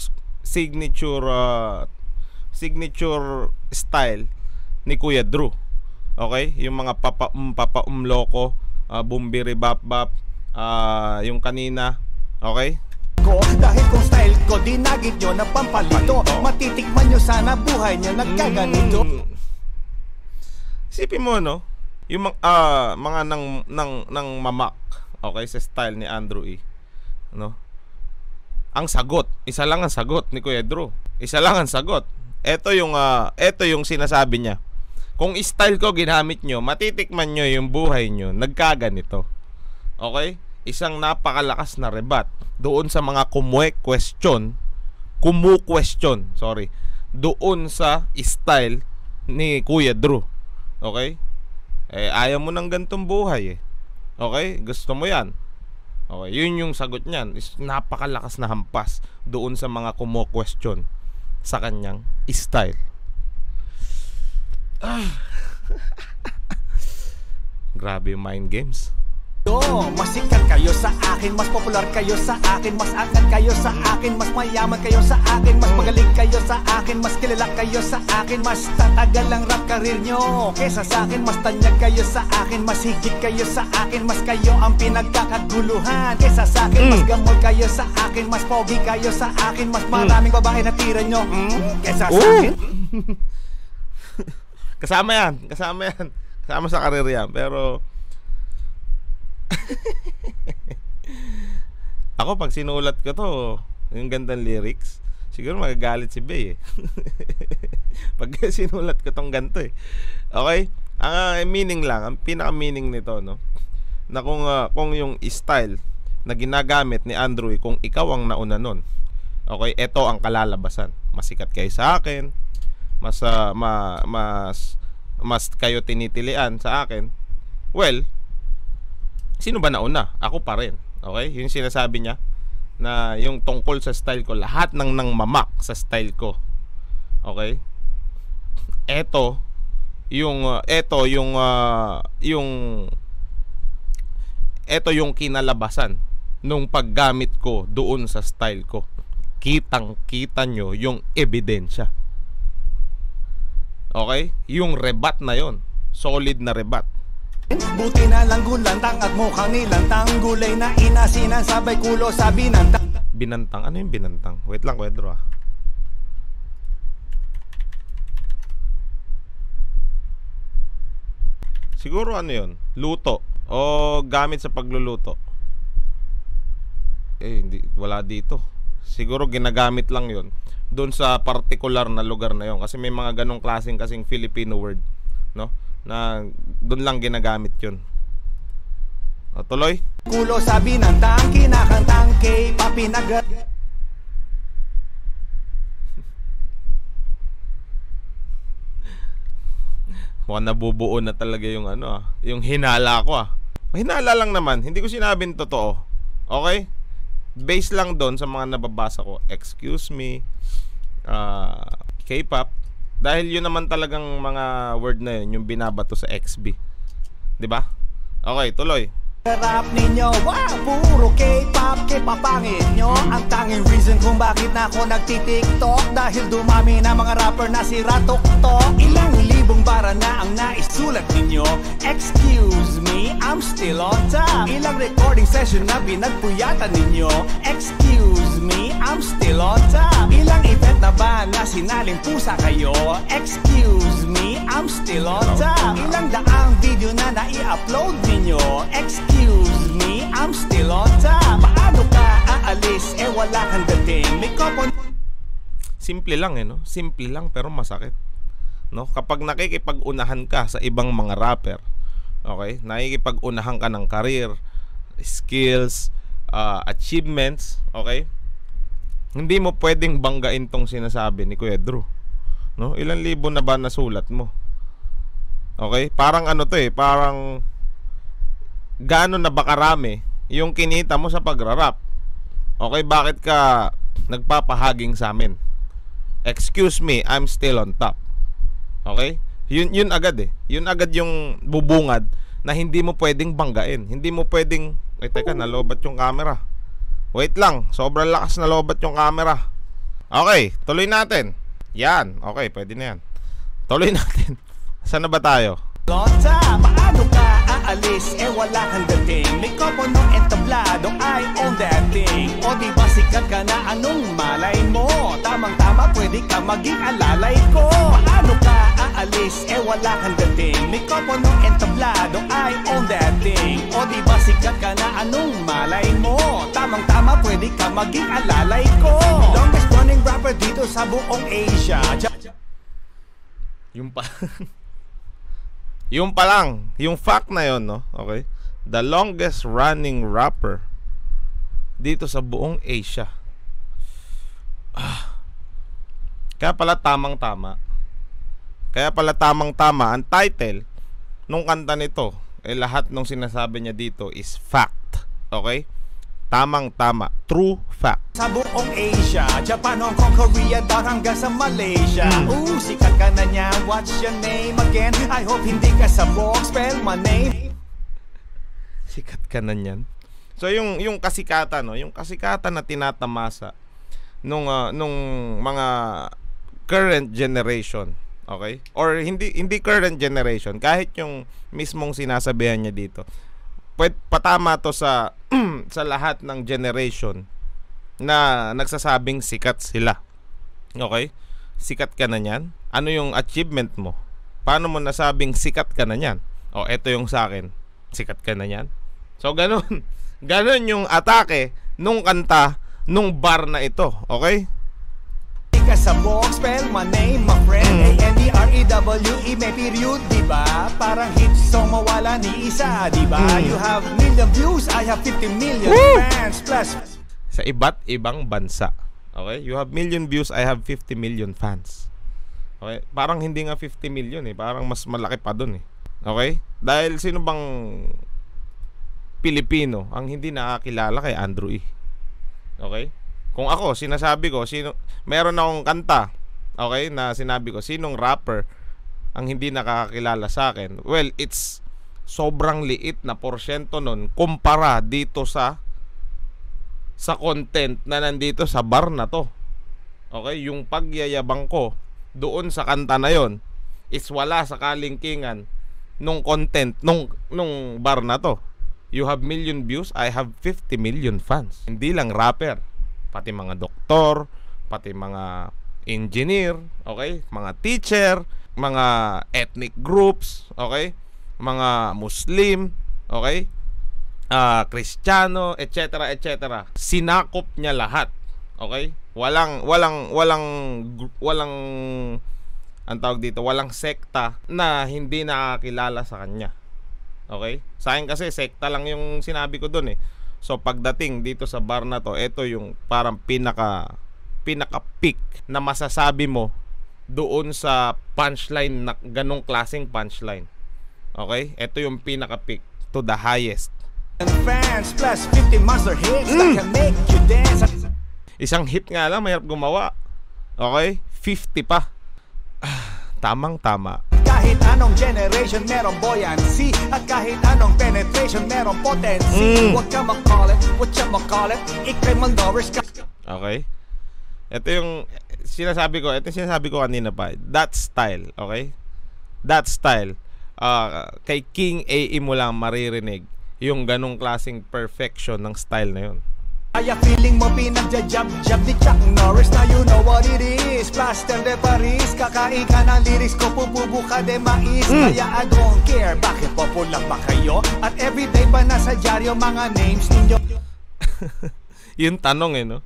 style ni Kuya Drew. Okay? Yung mga papaumlo ko, bumbiri bap bap, yung kanina, okay? Dahil kung style ko, dinagit nyo na pampalito. Matitikman nyo sana buhay nyo nagkaganito. Sipin mo, no? Yung mga nang mamak, okay, sa style ni Andrew E, no? Ang sagot, isa lang ang sagot ni Kuya Drew. Isa lang ang sagot. Ito yung sinasabi niya. Kung style ko ginamit nyo, matitikman nyo yung buhay nyo nagkaganito. Okay? Isang napakalakas na rebat doon sa mga kumu-question, doon sa style ni Kuya Drew. Okay? Ayaw mo ng gantong buhay, Okay? Gusto mo yan. Okay, yun yung sagot niyan. Napakalakas na hampas doon sa mga kumu-question sa kanyang style. Grabe yung mind games. Mas sikat kayo sa akin, mas popular kayo sa akin, mas angat kayo sa akin, mas mayaman kayo sa akin, mas magaling kayo sa akin, mas kilala kayo sa akin, mas tatagal ang rap career nyo kesa sa akin, mas tanyag kayo sa akin, mas higit kayo sa akin, mas kayo ang pinagkakaguluhan kesa sa akin, mas gamol kayo sa akin, mas pogi kayo sa akin, mas maraming babae na tira nyo kesa sa akin. Kasama yan. Kasama sa karir yan. Pero Ako, pag sinulat ko to, yung gandang lyrics, siguro magagalit si Bey eh. Pag sinulat ko tong ganito eh. Okay? Ang meaning lang, ang pinaka-meaning nito, no? Na kung yung style na ginagamit ni Andrew, kung ikaw ang nauna nun, okay, ito ang kalalabasan. Masikat kayo sa akin, mas kayo tinitilian sa akin. Well, sino ba nauna? Ako pa rin. Okay? Yung sinasabi niya na yung tungkol sa style ko, lahat ng mamak sa style ko. Okay? Ito yung kinalabasan nung paggamit ko doon sa style ko. Kitang-kita nyo yung ebidensya. Okay? Yung rebat na yon, solid na rebat. Buti na lang gulantang at mukhang nilantang, gulay na inasinan sabay kulo sa binantang. Binantang? Ano yung binantang? Wait lang, Pedro ah. Siguro ano yun? Luto o gamit sa pagluluto. Hindi, wala dito. Siguro ginagamit lang yun doon sa particular na lugar na yon, kasi may mga ganong klaseng kasing Filipino word, no? Na doon lang ginagamit yun. O, tuloy. Kulo sa binantang, kinakantang kay papinagat. Mukhang nabubuo na talaga yung yung hinala ko ah. Hinala lang naman, hindi ko sinabing totoo. Okay? Based lang doon sa mga nababasa ko. Excuse me, K-pop. Dahil yun naman talagang mga word na yun, yung binabato sa XB. Diba? Okay, tuloy. Rap ninyo, wow, puro K-pop, K-papangit nyo. Ang tanging reason kung bakit na ako nagtitiktok, dahil dumami na mga rapper na si Ratok-tok. Ilang libong bara na ang naisulat ninyo. Excuse me, I'm still on top. Ilang recording session na pinagpuyatan ninyo. Excuse me, I'm still on top. Ilang event na ba na sinaling pusa kayo. Excuse me, I'm still on top. Ilang daang video na nai-upload ninyo. Excuse me, I'm still on top. Paano ka aalis, wala kang dating. May kopon. Simple lang no? Simple lang pero masakit, no? Kapag nakikipag-unahan ka sa ibang mga rapper, okay? Nakikipag-unahan ka ng career, skills, achievements, okay? Hindi mo pwedeng banggain tong sinasabi ni Kuya Drew, no? Ilang libo na ba nasulat mo? Okay? Parang parang gaano na ba karami yung kinita mo sa pagrarap? Okay, bakit ka nagpapahaging sa amin? Excuse me, I'm still on top. Okay? Yun agad Yun agad yung bubungad na hindi mo pwedeng banggain. Hindi mo pwedeng, teka, nalobat yung camera. Wait lang, sobrang lakas na lobat yung camera. Okay, tuloy natin. Yan, okay, pwede na yan. Tuloy natin. Saan na ba tayo? Lonta, paano ka aalis, wala kang dating. May koponong entablado, I own that thing. O diba sikat ka na, anong malay mo? Tamang-tama, pwede ka maging alalay ko. Paano ka aalis, wala kang dating. May koponong entablado, I own that thing. O diba sikat ka na, anong malay mo? Tamang-tama, pwede ka maging alalay ko. Longest running rapper dito sa buong Asia. Yung pa yung pa lang, yung fact na yon, no? Okay? The longest running rapper dito sa buong Asia. Kaya pala tamang-tama. Ang title nung kanta nito, lahat nung sinasabi niya dito is fact. Okay? Tamang-tama. True fact. Sa buong Asia, Japan, Hong Kong, Korea, down hanggang sa Malaysia. Sikat ka na niya. What's your name again? I hope hindi ka sabog. Spell my name. Sikat ka na niyan. So yung kasikatan, no? Yung kasikatan na tinatamasa nung mga current generation, okay? Or hindi current generation, kahit yung mismong sinasabihan niya dito. Patama to sa sa lahat ng generation na nagsasabing sikat sila. Okay? Sikat ka na niyan. Ano yung achievement mo? Paano mo nasabing sikat ka na niyan? Eto yung sa akin. Sikat ka na niyan. So ganun. Ganun yung atake nung kanta, nung bar na ito. Okay? Kasabog, spell my name, my friend A-N-D-R-E-W-E, may period, diba? Parang hit song mawala ni isa, diba? You have million views, I have 50 million fans plus. Sa iba't ibang bansa. Okay? You have million views, I have 50 million fans. Okay? Parang hindi nga 50 million eh. Parang mas malaki pa dun eh. Okay? Dahil sino bang Pilipino ang hindi nakakilala kay Andrew E? Okay? Kung ako, sinasabi ko, meron akong kanta, okay, na sinabi ko, sinong rapper ang hindi nakakilala sa akin? Well, it's sobrang liit na porsyento nun kumpara dito sa content na nandito sa bar na to. Okay? Yung pagyayabang ko doon sa kanta na yon is wala sa kalingkingan nung content nung bar na to. You have million views, I have 50 million fans. Hindi lang rapper, pati mga doktor, pati mga engineer, okay? Mga teacher, mga ethnic groups, okay? Mga Muslim, okay? Kristiyano, etc., etc. Sinakop niya lahat, okay? Walang ang tawag dito, walang sekta na hindi nakakilala sa kanya. Okay? Sa akin kasi sekta lang yung sinabi ko doon eh. So pagdating dito sa bar na to, ito yung parang pinaka peak na masasabi mo doon sa punchline na ganong klaseng punchline. Okay? Ito yung pinaka peak to the highest. Fans plus 50 monster hits that can make you dance. Isang hit nga lang, mahirap gumawa. Okay? 50 pa. Tamang-tama. Kahit anong generation merong buoyancy, at kahit anong penetration merong potency. What ka call it, ikay malnourished ka. Okay? Ito yung sinasabi ko kanina pa. That style, okay? That style. Kay King A.E. mo lang maririnig yung ganong klaseng perfection ng style na yun. Kaya feeling mo pinagja-jab-jab ni Chuck Norris. Now you know what it is. Plaster de Paris. Kakain ka ng lyrics ko, pupubu ka de mais. Kaya I don't care, bakit popular ba kayo? At everyday ba nasa dyaryo mga names ninyo? Yung tanong eh, no?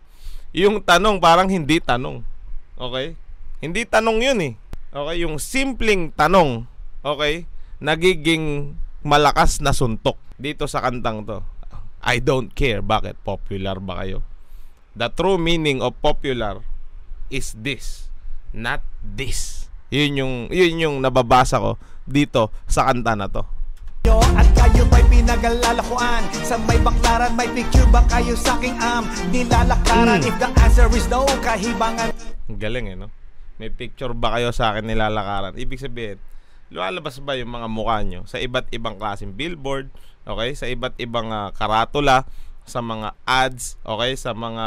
Yung tanong parang hindi tanong. Okay? Hindi tanong yun eh. Okay? Yung simpleng tanong, okay? Nagiging malakas na suntok dito sa kantang to. I don't care, bakit popular ba kayo? The true meaning of popular is this, not this. Yun yung nababasa ko dito sa kanta na to. At kayo ba'y pinag-alalakuan? Sa may baklaran, may picture ba kayo sa aking nilalakaran? If the answer is no, kahibangan. Galing eh, no? May picture ba kayo sa akin nilalakaran? Ibig sabihin, lumalabas ba yung mga mukha nyo sa iba't ibang klaseng billboard, okay? Sa iba't ibang karatula, sa mga ads, okay? Sa mga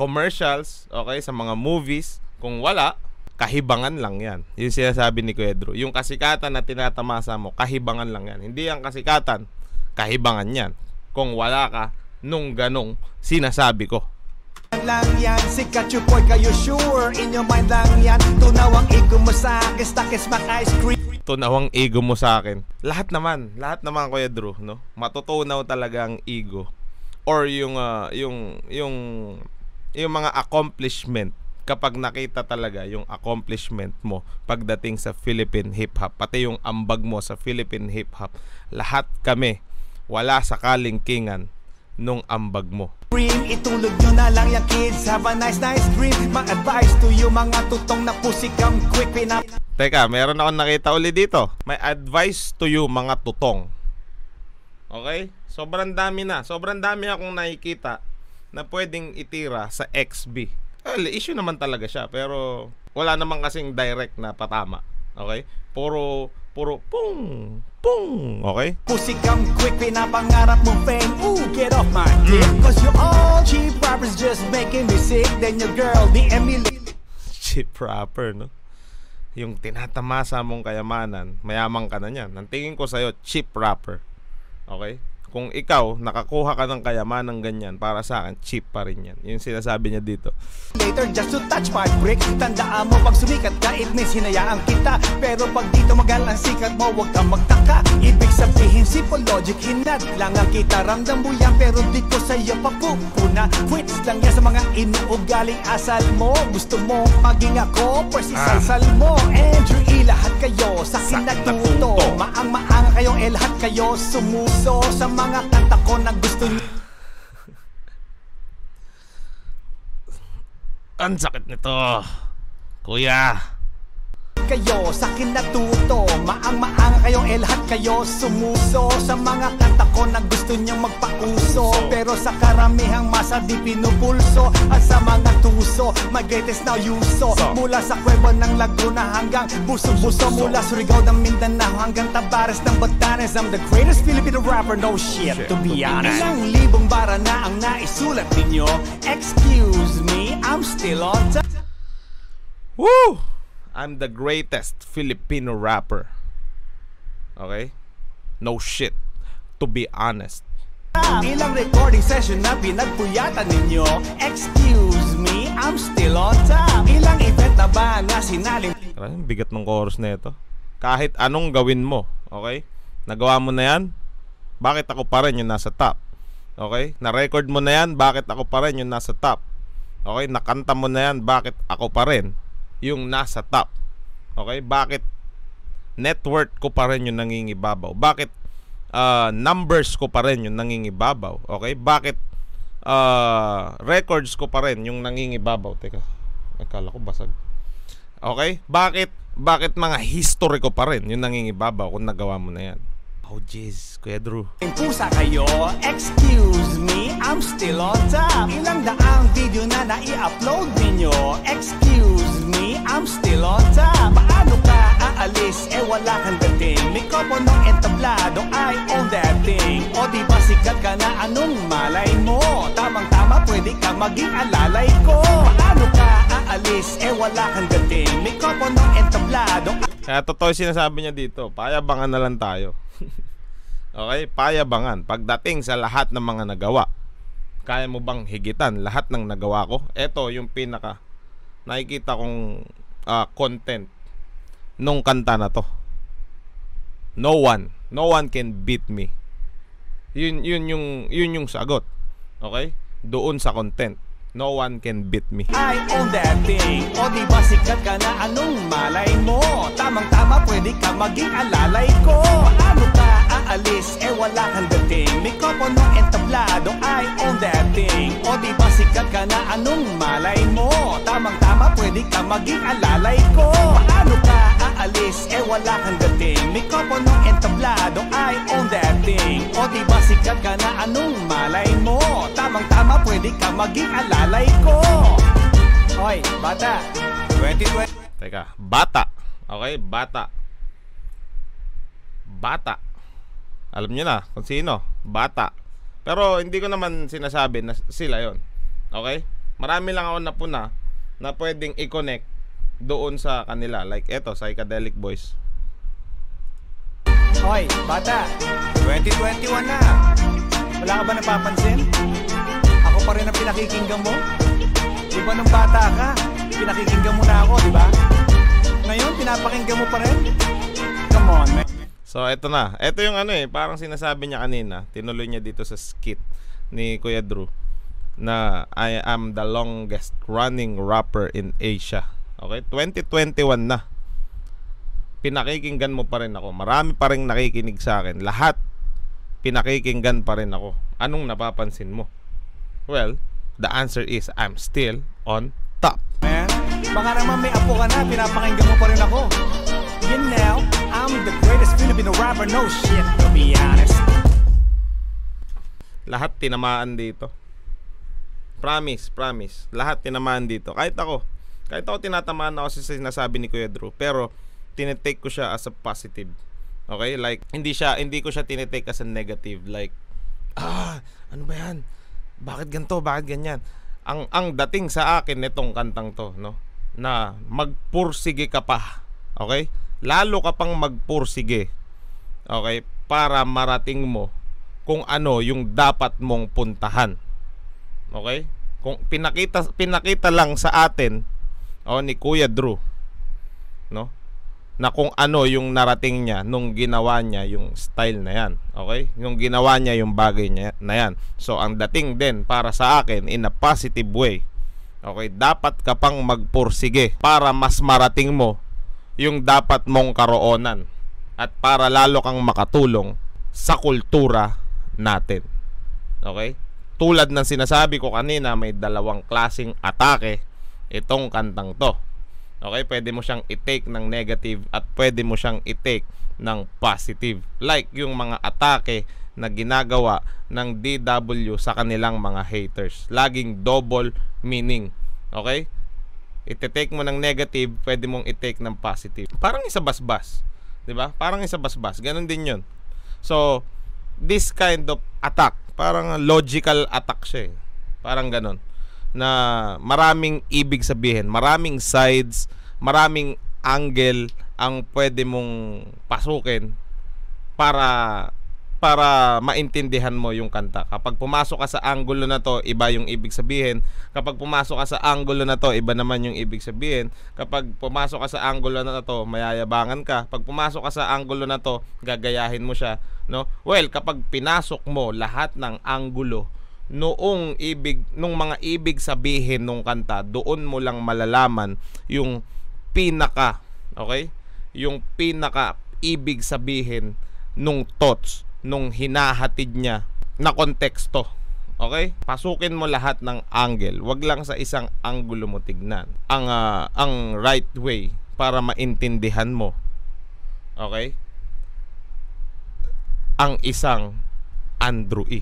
commercials, okay? Sa mga movies. Kung wala, kahibangan lang yan. Yung sinasabi ni Kuya Drew. Yung kasikatan na tinatamasa mo, kahibangan lang yan. Hindi ang kasikatan, kahibangan yan. Kung wala ka nung ganong sinasabi ko. Lang yan, sikat yung boy kayo sure. In your mind lang yan, tunawang ego mo sa akin, stakis mak ice cream. Tunawang ego mo sa akin. Lahat naman Kuya Drew, no? Matutunaw talaga ang ego. Or yung mga accomplishment. Kapag nakita talaga yung accomplishment mo pagdating sa Philippine hip-hop, pati yung ambag mo sa Philippine hip-hop, lahat kami wala sa kalingkingan nung ambag mo. Itulog nyo na lang yung kids, have a nice dream. Mag-advise to you mga tutong na pusikang quick pinap. Teka, meron akong nakita ulit dito. May advice to you mga tutong. Okay? Sobrang dami akong nakikita na pwedeng itira sa XB. Well, issue naman talaga siya, pero wala naman kasing direct na patama. Okay? Puro pung, okay? Pusikang quick, pinapangarap mong fame. Ooh, get off my dick. Cause you all cheap rappers just making me sick. Then your girl, the Emily. Cheap rapper, no? Yung tinatamasa mong kayamanan, mayaman ka na niyan. Ang tingin ko sa'yo, cheap rapper. Okay? kung ikaw nakakuha ka ng kayamanang ganyan, para sa akin cheap pa rin yan. Yung sinasabi niya dito. Later just to touch my brick. Tandaan mo pag sumikat ka, it means hinayaan kita. Pero pag dito magal ang sikat mo, huwag kang magtaka. Ibig sabihin simple logic, hinad lang ang kita. Ramdam mo yan pero di ko sa'yo papupuna. Quits lang yan sa mga inuugaling asal mo. Gusto mo maging ako, pwes isalsal mo. Andrew E, lahat kayo sa kinatuto. Maang-maang kayong lahat kayo sumuso sa mga kanta ko na gusto niyo. Ang sakit nito, kuya. Kayo sa kinatuto, maang-maang kayong lahat kayo sumuso sa mga kanta ko na gusto niyang magpauso. Pero sa karamihang masa di pinupulso. At sa mga tuso, my greatest now yuso. Mula sa Cueva ng Laguna hanggang Buso-Buso. Mula Surigao ng Mindanao hanggang Tabares ng Batanes. I'm the greatest Filipino rapper, no shit to be honest. Ilang libong bara na ang naisulat ninyo. Excuse me, I'm still on time. Woo! I'm the greatest Filipino rapper. Okay? No shit, to be honest. Ilang recording session na pinagpuyatan ninyo. Excuse me, I'm still on top. Ilang event na ba na sinalin? Ang bigat ng chorus na ito. Kahit anong gawin mo, okay? Nagawa mo na yan, bakit ako pa rin yung nasa top? Okay? Na-record mo na yan, bakit ako pa rin yung nasa top? Okay? Nakanta mo na yan, bakit ako pa rin yung nasa top? Okay? Bakit net worth ko pa rin yung nangingibabaw? Bakit numbers ko pa rin yung nangingibabaw? Okay? Bakit records ko pa rin yung nangingibabaw? Teka, akala ko basag. Okay? Bakit mga history ko pa rin yung nangingibabaw kung nagawa mo na yan? Oh jeez, Kuya Drew. Pusa kayo, excuse me, I'm still on top. Ilang daang video na nai-upload ninyo. Excuse me, I'm still on top. Paano ka aalis, wala kang dating. Mikroponong entablado, I own that thing. O di ba sikat ka na, anong malay mo? Tamang-tama, pwede kang maging alalay ko. Paano ka aalis, wala kang dating. Mikroponong entablado. Kaya totoo sinasabi niya dito, payabangan na lang tayo. Okay, payabangan. Pagdating sa lahat ng mga nagawa, kaya mo bang higitan lahat ng nagawa ko? Ito yung pinaka nakikita kong content nung kanta na to. No one can beat me. Yun yung sagot. Okay? Doon sa content. No one can beat me. I own that thing. O di ba sikat ka na, anong malay mo? Tamang-tama, pwede ka maging alalay ko. Paano ka aalis, wala kang dating. Mikroponong entablado, I own that thing. O di ba sikat ka na, anong malay mo? Tamang-tama, pwede ka maging alalay ko. Paano ka aalis, wala kang dating. Mikroponong entablado, I own that thing. O di ba sikat ka na, anong malay mo? Tamang-tama, pwede ka maging alalay ko. Hoy, bata, 2020. Teka, bata. Okay, bata. Bata. Alam niyo na kung sino, bata. Pero hindi ko naman sinasabi na sila yon. Okay? Marami lang ako napuna na pwedeng i-connect doon sa kanila. Like eto, Psychedelic Boys. Hoy, bata, 2021 na. Wala ka ba napapansin? Ako pa rin ang pinakikinggan mo. Di ba nung bata ka, pinakikinggan mo na ako, di ba? Ngayon, pinapakinggan mo pa rin? Come on, man. So, eto na. Eto yung parang sinasabi niya kanina. Tinuloy niya dito sa skit ni Kuya Drew na I am the longest running rapper in Asia. Okay? 2021 na. Pinakikinggan mo pa rin ako. Marami pa rin nakikinig sa akin. Lahat pinakikinggan pa rin ako. Anong napapansin mo? Well, the answer is I'm still on top. Man, baka naman may apo ka na, pinapakinggan mo pa rin ako. You know, I'm the greatest Filipino rapper, no shit, to be honest. Lahat tinamaan dito. Promise. Lahat tinamaan dito. Kahit ako tinatamaan ako sa sinasabi ni Kuya Drew, pero tinetake ko siya as a positive. Okay? Like, hindi ko siya tinetake as a negative. Like, ano ba yan? Bakit ganito? Bakit ganyan? Ang dating sa akin nitong kantang to, no? Na magpursige ka pa. Okay? Lalo ka pang magpursige. Okay? Para marating mo kung ano yung dapat mong puntahan. Okay? Kung pinakita lang sa atin ni Kuya Drew, no? Na kung ano yung narating niya nung ginawa niya yung style na yan. Okay? Nung ginawa niya yung bagay niya na yan. So, ang dating din para sa akin in a positive way. Okay? Dapat ka pang magpursige para mas marating mo yung dapat mong karoonan. At para lalo kang makatulong sa kultura natin. Okay? Tulad ng sinasabi ko kanina, may dalawang klaseng atake itong kantang to. Okay, pwede mo siyang i-take ng negative at pwede mo siyang i-take ng positive. Like yung mga atake na ginagawa ng DW sa kanilang mga haters. Laging double meaning. Okay? I-take mo ng negative, pwede mong i-take ng positive. Parang isa basbas. 'Di ba? Parang isa basbas. Ganon din 'yun. So, this kind of attack, parang logical attack siya. Parang ganon. Na maraming ibig sabihin, maraming sides, maraming angle ang pwede mong pasukin para maintindihan mo yung kanta. Kapag pumasok ka sa angulo na to, iba yung ibig sabihin. Kapag pumasok ka sa angulo na to, iba naman yung ibig sabihin. Kapag pumasok ka sa angulo na to, mayayabangan ka. Pag pumasok ka sa angulo na to, gagayahin mo siya, no? Well, kapag pinasok mo lahat ng angulo nung mga ibig sabihin nung kanta, doon mo lang malalaman yung pinaka, okay? Yung pinaka ibig sabihin nung thoughts, nung hinahatid niya na konteksto. Okay? Pasukin mo lahat ng angle. Wag lang sa isang anggulo mo tignan. Ang right way para maintindihan mo. Okay? Ang isang Andrew E.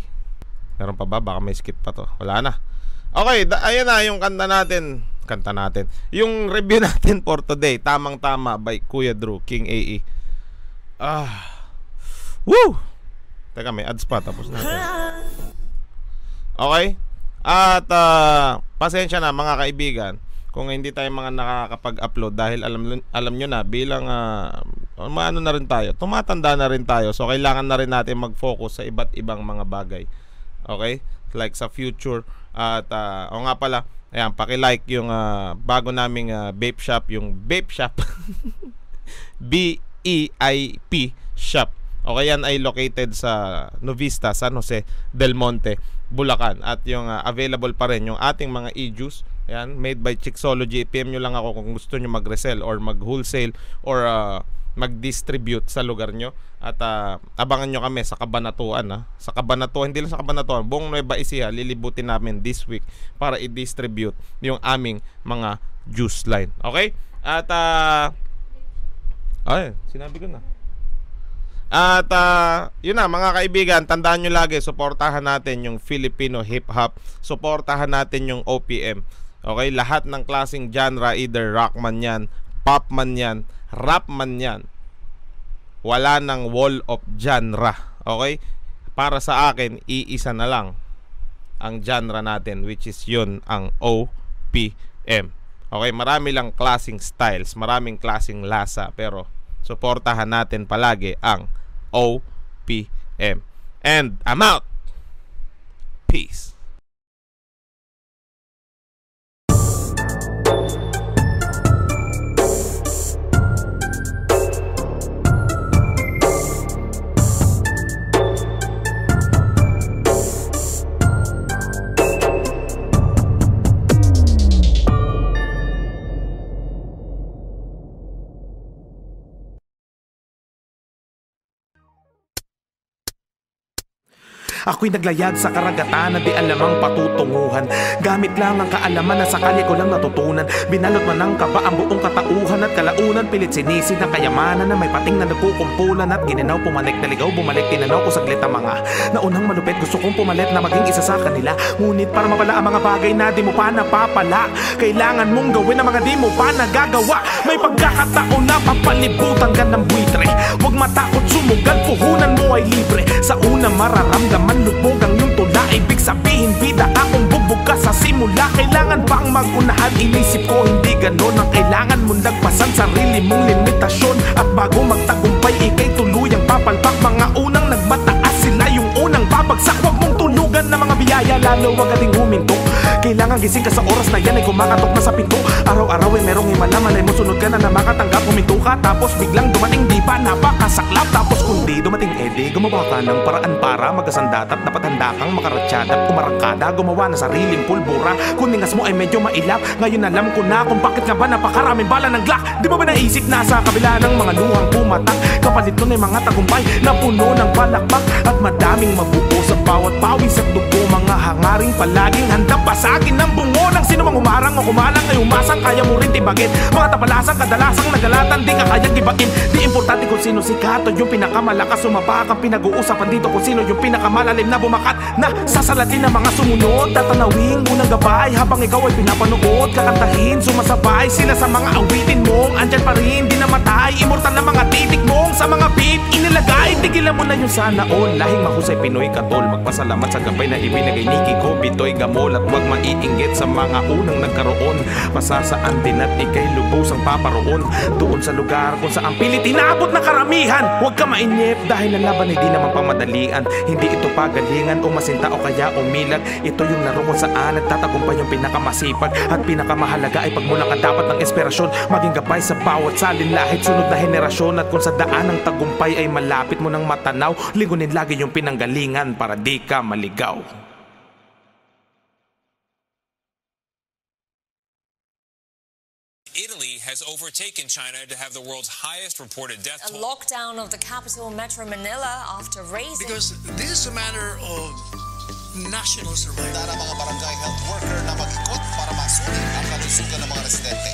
Meron pa ba? Baka may skip pa to. Wala na. Okay, ayan na yung kanta natin. Yung review natin for today. Tamang-tama by Kuya Drew, King AE. Woo! Teka, may ads pa. Tapos natin. Okay? At pasensya na mga kaibigan kung hindi tayo mga nakakapag-upload dahil alam nyo na bilang ano na rin tayo, tumatanda na rin tayo. So kailangan na rin natin mag-focus sa iba't ibang mga bagay. Okay? Like sa future. At o nga pala, ayan, paki-like yung bago naming vape shop, yung vape shop. BEIP shop. Okay, yan ay located sa Novista, San Jose del Monte, Bulacan. At yung available pa rin yung ating mga e-juice. Ayan, made by Chixology. PM nyo lang ako kung gusto nyo mag-resell or mag-wholesale or mag-distribute sa lugar nyo. At abangan nyo kami sa Cabanatuan. Sa Cabanatuan, hindi lang sa Cabanatuan, buong Nueva Ecija, lilibutin namin this week para i-distribute yung aming mga juice line. Okay? At ay, sinabi ko na. At yun na mga kaibigan, tandaan nyo lagi, suportahan natin yung Filipino hip-hop, suportahan natin yung OPM. Okay, lahat ng klaseng genre, either rock man yan, pop man yan, rap man yan, wala nang wall of genre. Okay, para sa akin, iisa na lang ang genre natin, which is yun, ang OPM. Okay, marami lang klaseng styles, maraming klaseng lasa, pero suportahan natin palagi ang OPM. And I'm out. Peace. Ako'y naglayag sa karagatan na di alamang patutunguhan. Gamit lang ang kaalaman na sakali ko lang natutunan. Binalot man ng kaba ang buong katauhan at kalaunan. Pilit sinisid ng kayamanan na may pating na nagkukumpulan. At gininaw pumalik na ligaw, bumalik tinanaw ko saglit ang mga naunang malupit. Gusto kong pumalit na maging isa sa kanila. Ngunit para mapala ang mga bagay na di mo pa napapala, kailangan mong gawin ang mga di mo pa nagagawa. May pagkakataon na papalibutan ka ng buitre. Huwag matakot sumugal, puhunan mo ay libre. Sa una mararamdaman lubog ang iyong tula. Ibig sabihin bida akong bubog ka sa simula. Kailangan pang magunahan, inisip ko hindi ganon. Ang kailangan mong lagpasan sarili mong limitasyon. At bago magtagumpay ikay tuluyang papalpak. Mga unang nagmataas sila yung unang Kaya lalo wag ating huminto. Kailangan gising ka sa oras na yan ay kumakatok na sa pinto. Araw-araw ay merong himala, malay mo sunod ka na makatanggap. Huminto ka tapos biglang dumating di pa napakasaklap. Tapos kundi dumating edi, gumawa ka ng paraan para magkasandat at dapat handa kang makaratsada at umarangkada. Gumawa na sariling pulbura, kuningas mo ay medyo mailap. Ngayon alam ko na kung bakit nga ba napakaraming bala ng Glock. Di mo ba naisip na sa kabila ng mga luhang pumatak, kapalit nun ay mga tagumpay na puno ng palakpak at madaming mabuo sa bawat pawis at dugo. Mga hangaring palaging handa pasagin ng bungo ng sino mang umarang o kumalang ay umasang kaya mo rin tibagin. Mga tapalasang kadalasang nagalatan di ka kayang gibain. Di importante kung sino sikato yung pinakamalakas sumapak. Ang pinag-uusapan dito kung sino yung pinakamalalim na bumakat na sasalatin ng mga sumunod. Tatanawing unang gabay habang ikaw ay pinapanood. Kakantahin sumasabay sila sa mga awitin mong andyan pa rin di namatay. Immortal na mga titik mong sa mga beat inilagay. Tigilan mo na yung sana all. Lahing mahusay Pinoy katol. Magpasalamat sa gabay na ibinagay ni Kiko Bitoy Gamol. At huwag maiinggit sa mga unang nagkaroon. Masasaan din at ikay lubos ang paparoon doon sa lugar kung saan pilit inaabot ng karamihan. Huwag ka mainip dahil ang laban hindi naman pamadalian. Hindi ito pagalingan o masinta o kaya umilag. Ito yung laro kung saan nagtatagumpay yung pinakamasipag. At pinakamahalaga ay pagmula ka dapat ng inspirasyon. Maging gabay sa bawat salin lahit sunod na henerasyon. At kung sa daan ng tagumpay ay malapit mo ng matanaw, ligunin lagi yung pinanggalingan para di ka maligaw. Italy has overtaken China to have the world's highest reported death toll. A lockdown of the capital, Metro Manila, after raising... Because this is a matter of national survival. Tara mga barangay health worker na mag-ikot para masunin ang kalusugan ng mga residente.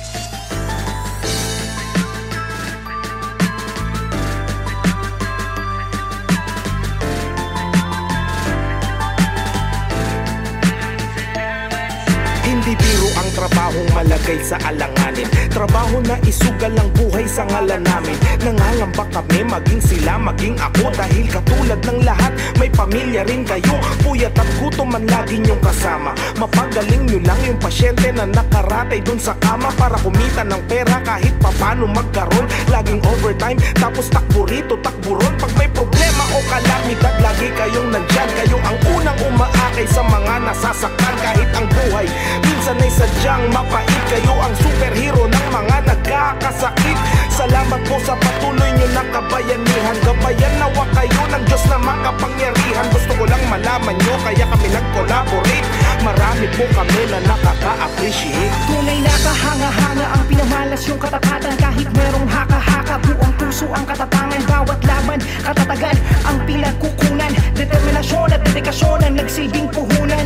Hindi biro ang trabahong malagay sa alanganin. Trabaho na isugal ang buhay sa ngalan namin. Nangangamba kami maging sila, maging ako. Dahil katulad ng lahat, may pamilya rin kayo. Puyat at gutom man lagi niyong kasama. Mapagaling nyo lang yung pasyente na nakaratay dun sa kama para kumita ng pera kahit papano magkaroon. Laging overtime, tapos takbo rito, takbo ron. Pag may problema o kalamidad, lagi kayong nandyan. Kayo ang unang umaakay sa mga nasasaktan kahit ang buhay minsan ay sadyang mapait. Kayo ang superhero ng mga nagkakasakit. Salamat po sa patuloy nyo na kabayanihan. Gabayan nawa kayo ng Diyos na makapangyarihan. Gusto ko lang malaman nyo kaya kami nag-collaborate. Marami po kami na nakaka-appreciate. Tunay na kahanga-hanga ang pinamalas yung katapatan. Kahit merong haka-haka, buong puso ang katapangan. Bawat laban, katatagan ang pinagkukunan. Determinasyon at dedikasyon ang nagsilbing puhunan.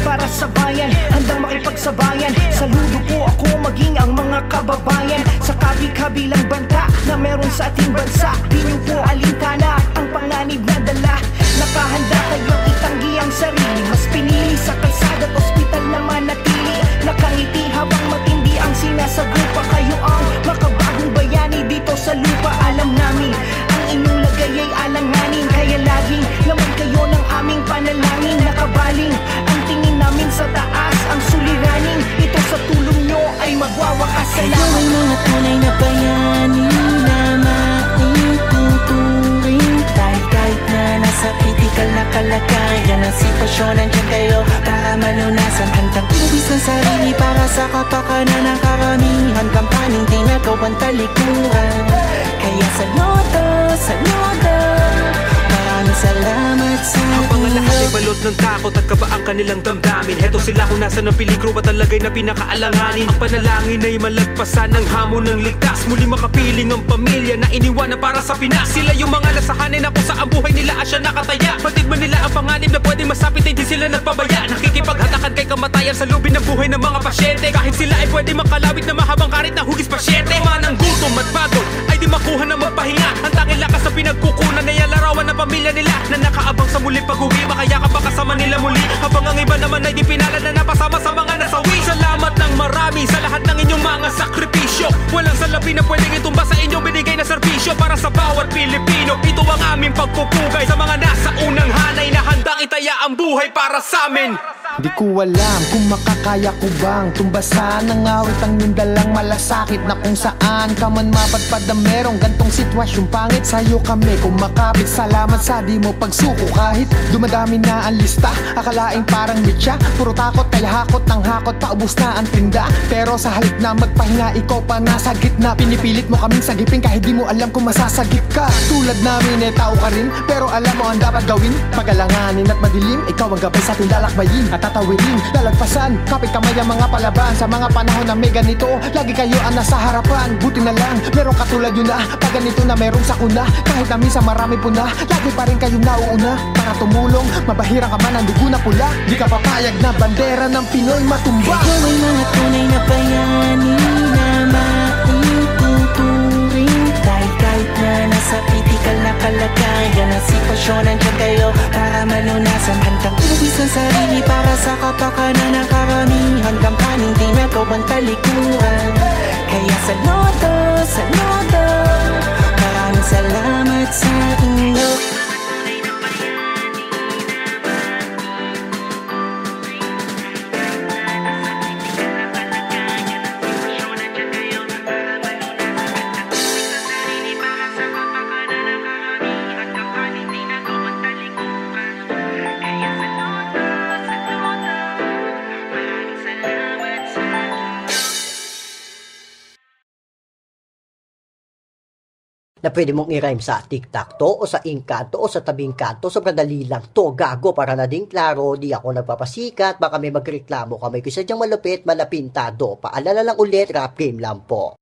Para sa bayan, handang makipagsabayan. Saludo po ako maging ang mga kababayan. Sa kabi-kabilang banta na meron sa ating bansa. Di nyo po alintana ang panganib na dala. Nakahanda kayong itanggi ang sarili. Mas pinili sa kalsada at ospital na manatili. Nakangiti habang matindi ang sinasagupa. Kayo ang makabagong bayani dito sa lupa. Alam namin ang inyong lagay ay alanganin. Kaya laging naman kayo ng aming panalangin. Nakabaling ang tingin namin sa taas. Ang suliranin ito sa tulong nyo ay magwawakas. Salamat. Ikaw ay mga tunay na bayani na maituturing. Kahit na nasa kritikal na kalagayan ang sitwasyon, nandiyan kayo para malunasan. Handang ilubis ang sarili para sa kapakanan ng karamihan. Kampaning tinagawan talikuran. Kaya saludo, saludo, maraming salamat sa habang ang lahat ay balot ng takot at kaba ang kanilang damdamin. Heto sila kung nasa ng peligro at talagay na pinakaalanganin. Ang panalangin ay malagpasan ng hamon ng ligtas. Muli makapiling ang pamilya na iniwanan para sa Pinas. Sila yung mga lasahanin na kung saan buhay nila asya nakataya. Patid man nila ang panganib na pwede masapit ay di sila nagpabaya. Nakikipaghatakan kay kamatayan sa lubin ng buhay ng mga pasyente. Kahit sila ay pwede makalawit na mahabang karit na hugis pasyente. Manang gutom at pagod ay di makuha na magpahinga. Ang tanging lakas na pinagkukunan ay larawan ng pamilya nila na nakaabang sa muling pag-uwi. Makaya ka ba kasama nila muli habang ang iba naman ay di pinalad na napasama sa mga nasawi. Salamat ng marami sa lahat ng inyong mga sakripisyo. Walang salapi na pwedeng itumba sa inyong binigay na serbisyo para sa bawat Pilipino. Ito ang aming pagpupugay sa mga nasa unang hanay na handang itaya ang buhay para sa amin. Di ko alam kung makakaya ko bang tumbasan ang awit ang nindalang malasakit na kung saan ka man mapadpad na merong gantong sitwasyon pangit. Sa'yo kami kumakapit, salamat sa di mo pagsuko. Kahit dumadami na ang lista, akalaing parang mitya, puro takot kaya hakot ng hakot, paubos na ang tinda. Pero sa halip na magpahinga, ikaw pa nasa gitna. Pinipilit mo kaming sagipin kahit di mo alam kung masasagip ka. Tulad namin tao ka rin, pero alam mo ang dapat gawin. Pagalanganin at madilim, ikaw ang gabay sa ating lalakbayin at tatawirin, lalagpasan, kapit kamay ang mga palaban. Sa mga panahon na may ganito, lagi kayo ang nasa harapan. Buti na lang, merong katulad yun na pag ganito na merong sakuna. Kahit na minsan marami po na, lagi pa rin kayong nauuna para tumulong, mabahirang ka man ang dugo na pula. Di ka papayag na bandera ng Pinoy matumba. Ikaw ay mga tunay na bayani na maituturing. Kahit na nasa critical na kalagayan na sitwasyon, nandiyan kayo para malunasan. Handang ubis ang sarili para sa kapakanan ng karamihan. Kampaning di na ito ang talikuran. Kaya saludo, maraming salamat sa inyo. Na pwede mong i-rhyme sa TikTok-to o sa Inkanto o sa tabing kanto. Sobrang dali lang to, gago, para na din klaro. Di ako nagpapasikat, baka may magreklamo kamay ko sadyang malupit, malapintado. Paalala lang ulit, rap game lang po.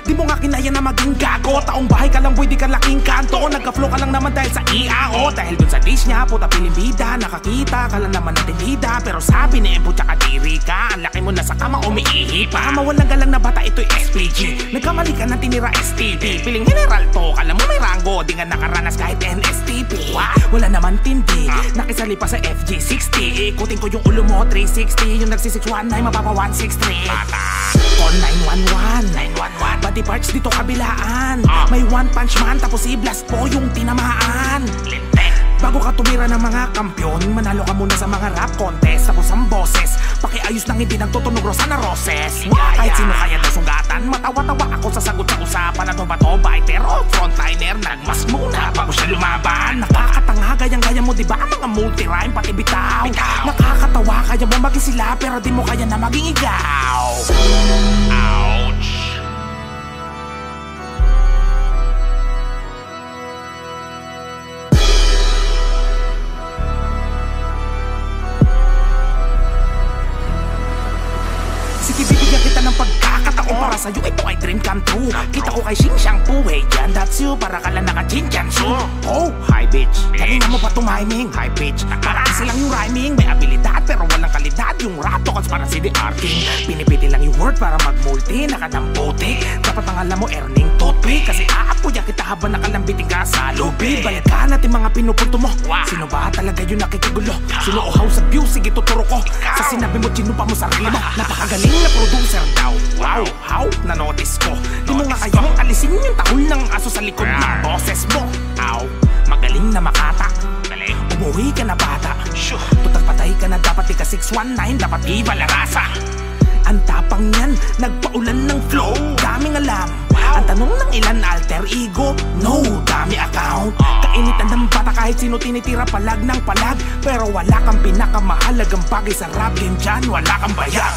Di mo nga kinaya na maging gago. Taong bahay ka lang boy, di ka laking kanto. Nagka-flow ka lang naman dahil sa IAO. Dahil dun sa dish niya, puta piling bida. Nakakita ka lang naman natin hida. Pero sabi ni Empo tsaka diri ka, ang laki mo na sa kama umiihi pa. Mawalang galang na bata, ito'y SPG. Nagkamali ka ng tinira STD. Piling general to, kala mo may rango. Di nga nakaranas kahit NSTP. Wala naman tindi, nakisali pa sa FG60. Ikutin ko yung ulo mo 360. Yung nagsi-619, mapapa 163. Call 911 Body parts dito kabilaan. May one punch man tapos i-blast po yung tinamaan. Bago ka tumira ng mga kampyon, manalo ka muna sa mga rap contest. Tapos ang boses, pakiayos ng hindi nagtutunog Rosana Roses. Kahit sino kaya na sungatan, matawa-tawa ako sa sagot sa usapan. Ano ba to, biter o frontliner? Nagmas muna bago siya lumaban. Nakakatanga, gayang-gaya mo diba ang mga multi-rhyme pati bitaw. Nakakatawa, kaya mo maging sila pero di mo kaya na maging ikaw. Ouch. Sige, bibigyan kita ng pagkakataon para sa'yo ito ay dream come true. Kita ko kay Xing Xiang Pu, hey dyan, that's you. Para ka lang naka-chin-chan-su. Oh, hi bitch, galingan mo pa tumiming. Hi bitch, parang silang yung rhyming. May abilidad pero walang kalidad. Yung rap tokens para si The Arting. Pinipiti lang yung word para mag-multi. Nakadamputi, dapat ang alam mo earning toothpick. Kasi aapuya kita habang nakalambiting ka sa lubid. Balikan natin mga pinupunto mo. Sino ba talaga yung nakikigulo? Sino uhaw sa view, sige tuturo ko. Sa sinabi mo, chinupa mo sarili mo. Napakagaling na producer daw. Wow, how? Na-notice ko. Di mo nga kayang alisin yung tahol ng aso sa likod ng boses mo. Ow, magaling na makata. Umuwi ka na bata. Tutal patay ka na, dapat di ka 619. Dapat iba lang asa. Ang tapang yan, nagpaulan ng flow. Daming alam. Ang tanong ng ilan alter ego? No, dami account. Kainitan ng bata kahit sino tinitira palag ng palag. Pero wala kang pinakamahalagang bagay sa rap game dyan. Wala kang bayag.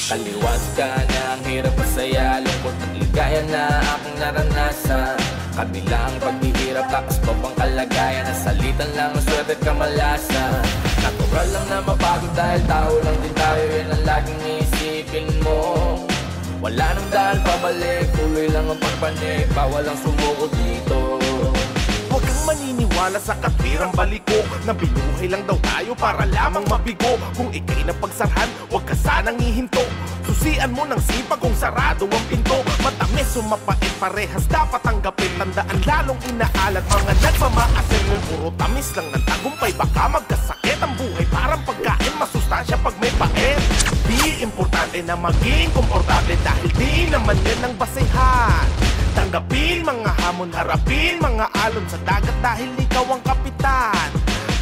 Kaliwat ka na ang hirap at saya, lungkot at ligaya na aking naranasan. Kabilang paghihirap, tapos babang kalagayan, nasalitan lang ang swerte at kamalasan. Natural lang na mapagod dahil tao lang din tayo, yan ang laging iisipin mo. Wala nang dahil pabalik, tuloy lang ang pagpanik, bawal ang sumuko dito. Huwag kang maniniwala sa katwirang baliko na binuhay lang daw tayo para lamang mabigo. Kung ikay napagsarhan, huwag ka sanang ihinto. Susian mo ng sipag kung sarado ang pinto. Matamis o mapait, parehas dapat tanggapin. Tandaan lalong inaalat mga nagmamaasin. Kung puro tamis lang ng tagumpay, baka magkasakit. Ang buhay parang pagkain, masustansya pag may pait. Di importante na maging komportable dahil di naman yan ang basehan. Tanggapin mga hamon, harapin mga alon sa dagat dahil ikaw ang kapitan.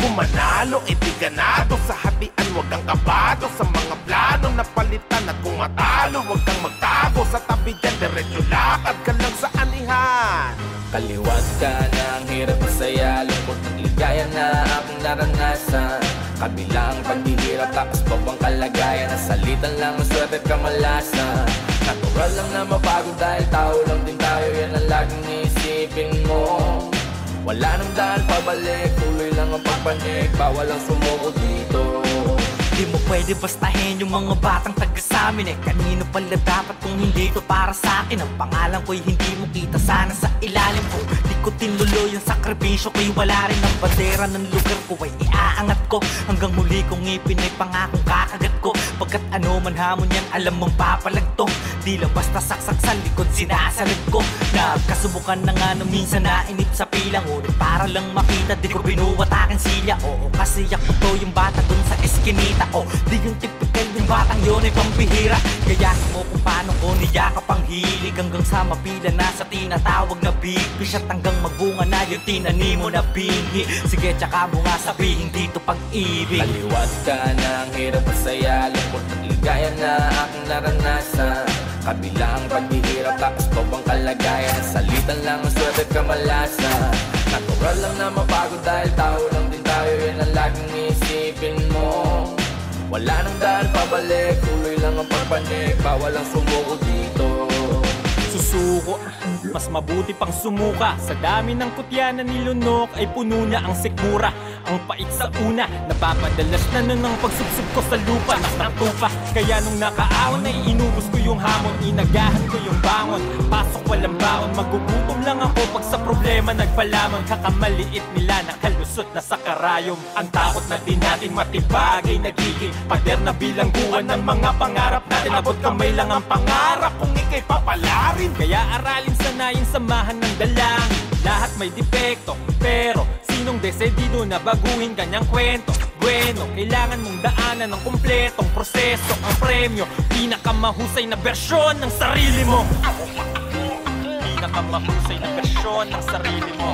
Kung manalo, edi ganado sa hatian, huwag kang kabado sa mga plano na palitan. At kung matalo, huwag kang magtago sa tabi dyan, diretso lakad ka lang sa anihan. Kaliwat ka na ang hirap at saya, lungkot at ligaya na aking naranasan. Kabilang paghihirap, tapos babang kalagayan, nasalitan lang ang swerte at kamalasan. Natural lang na mapagod dahil tao lang din tayo, yan ang laging iisipin mo. Wala nang dahil pabalik, tuloy lang ang pagpanik, bawal ang sumuko dito. Di mo pwede bastahin yung mga batang taga samin. Kanino pala dapat kung hindi to para sa akin? Ang pangalan ko'y hindi mo kita sana sa ilalim ko. Di ko tinuloy ang sakripisyo ko'y wala rin. Ang bandera ng lugar ko ay iaangat ko. Hanggang huli kong ipinay pangakong kakagat ko. Pagkat ano man hamon yan, alam mong papalagto. Di lang basta saksak sa likod, sinasalag ko. Nagkasubukan na nga nung minsan nainip sa pilang. Ngunit para lang makita, di ko binuwat aking silya. Oo, kasi ako to yung bata dun sa eskinita. O, di yung typical yung batang yun ay pambihira. Gayahin mo kung paano ko niyakap ang hilig. Hanggang sa mapila na sa tinatawag na big fish. At hanggang magbunga na yung tinanim mo na binhi. Sige, tsaka mo nga sabihin dito pag-ibig. Kaliwat ka na ang hirap at saya, lungkot at ligaya na aking naranasan. Kabilang paghihirap, tapos babang kalagayan, nasalitan lang ang swerte at kamalasan. Natural lang na mapagod dahil tao lang din tayo, yan ang laging isipin mo. Wala nang dahil pabalik, tuloy lang ang pagpanik, bawal ang sumuko dito. Susuko, mas mabuti pang sumuka. Sa dami ng kutya na nilunok ay puno na ang sikmura. Ang pait sa una, napapadalas na nun ang pagsubsob ko sa lupa. Nakatupa, kaya nung nakaaon ay inubos ko yung hamon. Inagahan ko yung bangon, pasok walang baon. Magugutom lang ako pag sa problema nagpalamon. Kakamaliit nila nakalusot na sa karayom. Ang takot na din natin matibag ay nagiging pader na bilangguan ng mga pangarap natin. Abot kamay lang ang pangarap kung ikay papalarin. Kaya aralin sana yung samahan ng dalangin. Lahat may depekto, pero sinong desedido na baguhin kanyang kwento? Bueno, kailangan mong daanan ng kumpletong proseso. Ang premyo, pinakamahusay na bersyon ng sarili mo. Pinakamahusay na bersyon ng sarili mo.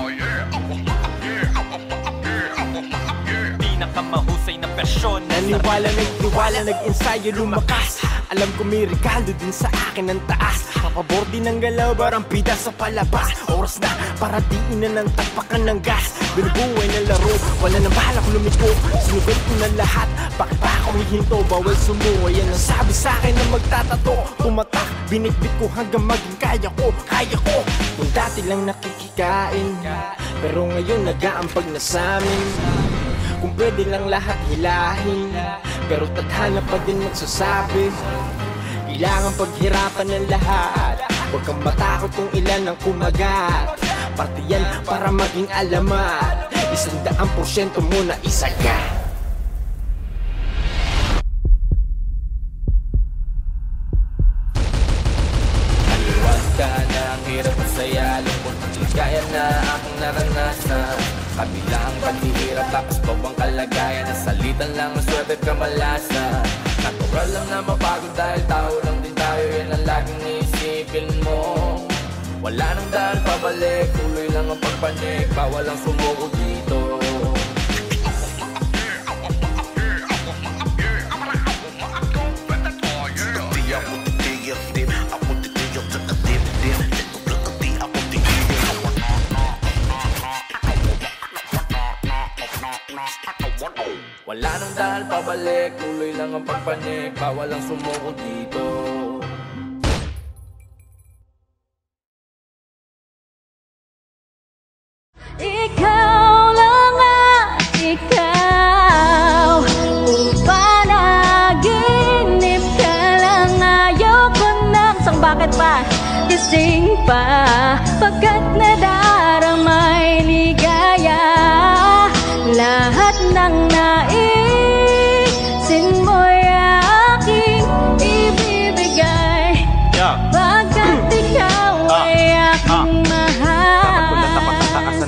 Pinakamahusay na bersyon ng sarili mo. Naniwala, nag-ensayo, lumakas. Alam ko may regalo din sa akin ng taas. Kapabor din ng galaw, barang pida sa palabas. Oras na para diin na ng tapakan ng gas. Binubuhay na laro, wala nang balak lumiko. Sinugod ko na lahat, bakit pa ako hihinto? Bawal sumuha, yan ang sabi sa akin na magtatato. Tumatak, binitbit ko hanggang maging kaya ko. Kung dati lang nakikikain, pero ngayon nag-aampag na sa'min. Kung pwede lang lahat hilahin, pero tadhana pa din magsasabi. Kailangan paghirapan ng lahat. Huwag kang matakot kung ilan ang kumagat. Parte yan para maging alamat. 100% mo na isagat. Kaliwat ka na ang hirap at saya, lungkot at ligaya na aking naranasan. Kabilang paghihirap, tapos babang kalagayan, nasalitan lang ang swerte at kamalasan. Natural lang na mapagod dahil tao lang din tayo, yan ang laging isipin mo. Wala nang dahil pabalik, tuloy lang ang pagpanik, bawal ang sumuko dito. Wala nang dahil nang pabalik, tuloy lang ang pagpanik, bawal ang sumuko dito. Ikaw lang ikaw, panaginip ka lang, ayoko nang sang bakit pa, gising pa, pagkat nadaramay ligaya, lahat ng naisin mo'y aking ibibigay, pagkat ikaw ay aking mahal.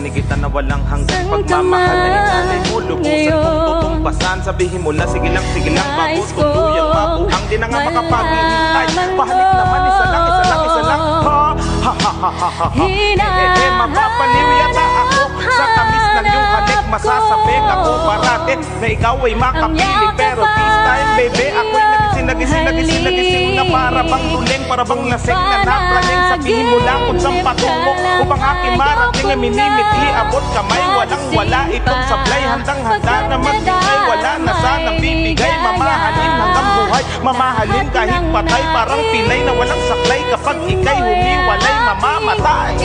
Kita na walang hanggang pagmamahal na inalay mo, lubusan kong tutumpasan. Sabihin mo na sige lang bago tuluyang mabuhang. Di na nga makapaghihintay, pahalik naman isa lang ha ha ha ha ha ha. Mapapaliw yata ako sa tamis ng iyong halik, masasabik ako parate na ikaw ay makapiling. Pero this time baby, ako'y nagising na para bang tuling, para bang lasing na napraning. Sabihin mo lang kung saan patungo upang aking marating ay minimiti, abot kamay, walang wala itong sablay, handang-handa na magbigay, wala na sanang bibigay, mamahalin hanggang buhay, mamahalin kahit patay, parang pilay na walang saklay. Kapag ikay humiwalay, mamamatay,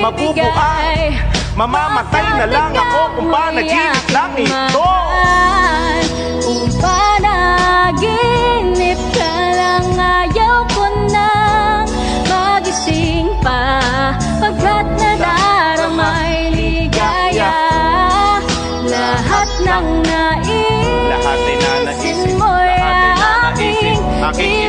mabubuhay, mamamatay na lang ako kung panaginip lang ito. Kung panaginip ka lang, ayaw ko nang magising pa, pagkat nadaramay ligaya, lahat ng naisin mo'y aking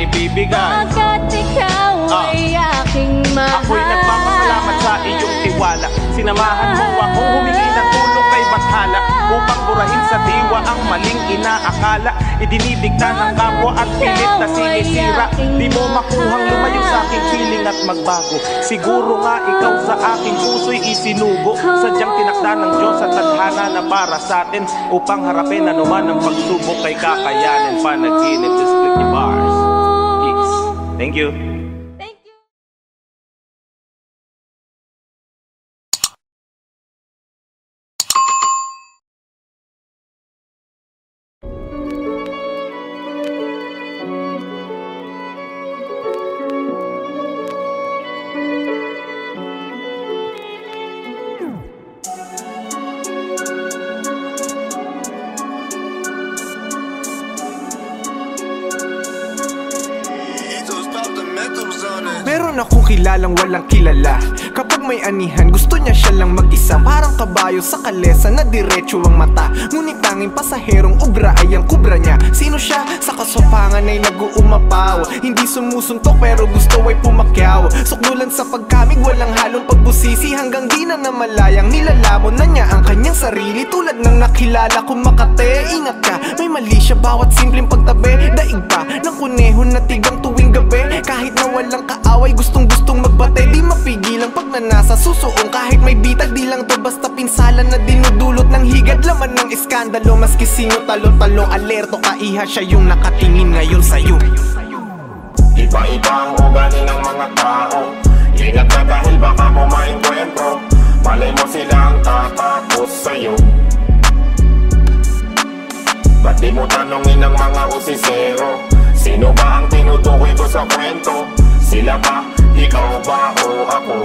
ibibigay, pagkat ikaw ay aking mahal. Ako'y nagpapasalamat sa iyong tiwala, sinamahan mo akong humingi ng tulong kay Bathala, upang burahin sa diwa ang maling inaakala. Idinidikta ng kapwa at pilit na sinisira, di mo makuhang lumayo sa aking feeling at magbago. Siguro nga ikaw sa aking puso'y isinugo, sadyang tinakda ng Diyos at tadhana na para sa atin, upang harapin anuman ang pagsubok kay kakayanin. Panaginip, just click the bars. Peace. Thank you. Meron akong kilalang walang kilala. Kapag may anihan, gusto niya siya lang mag-isa. Parang kabayo sa kalesa na diretso ang mata, ngunit tanging pasaherong ubra ay ang kubra niya. Sino siya? Sa kasopangan ay nag-uumapaw, hindi sumusuntok pero gusto ay pumakyaw. Sukdulan sa pagkamig, walang halong pagbusisi, hanggang di na namalayang nilalamon na niya ang kanyang sarili. Tulad ng nakilala kong Makate, ingat ka, may mali siya bawat simpleng pagtabi. Daig pa ng kuneho na tigang tuwing gabi, kahit na walang kaaway, gustong-gustong magbate. Di mapigilang pag nanasa susuong, kahit may bitag, di lang to basta pinsala na dinudulot ng higad. Laman ng iskandalo, maski sino talo-talo, alerto ka iha, siya yung nakatingin ngayon sa'yo. Iba-iba ang ugali ng mga tao, ingat ka dahil baka mo maengkwentro, malay mo silang tatapos sa'yo. Ba't di mo tanongin ang mga usisero, sino ba ang tinutukoy ko sa kwento? Sila ba? Ikaw ba o ako?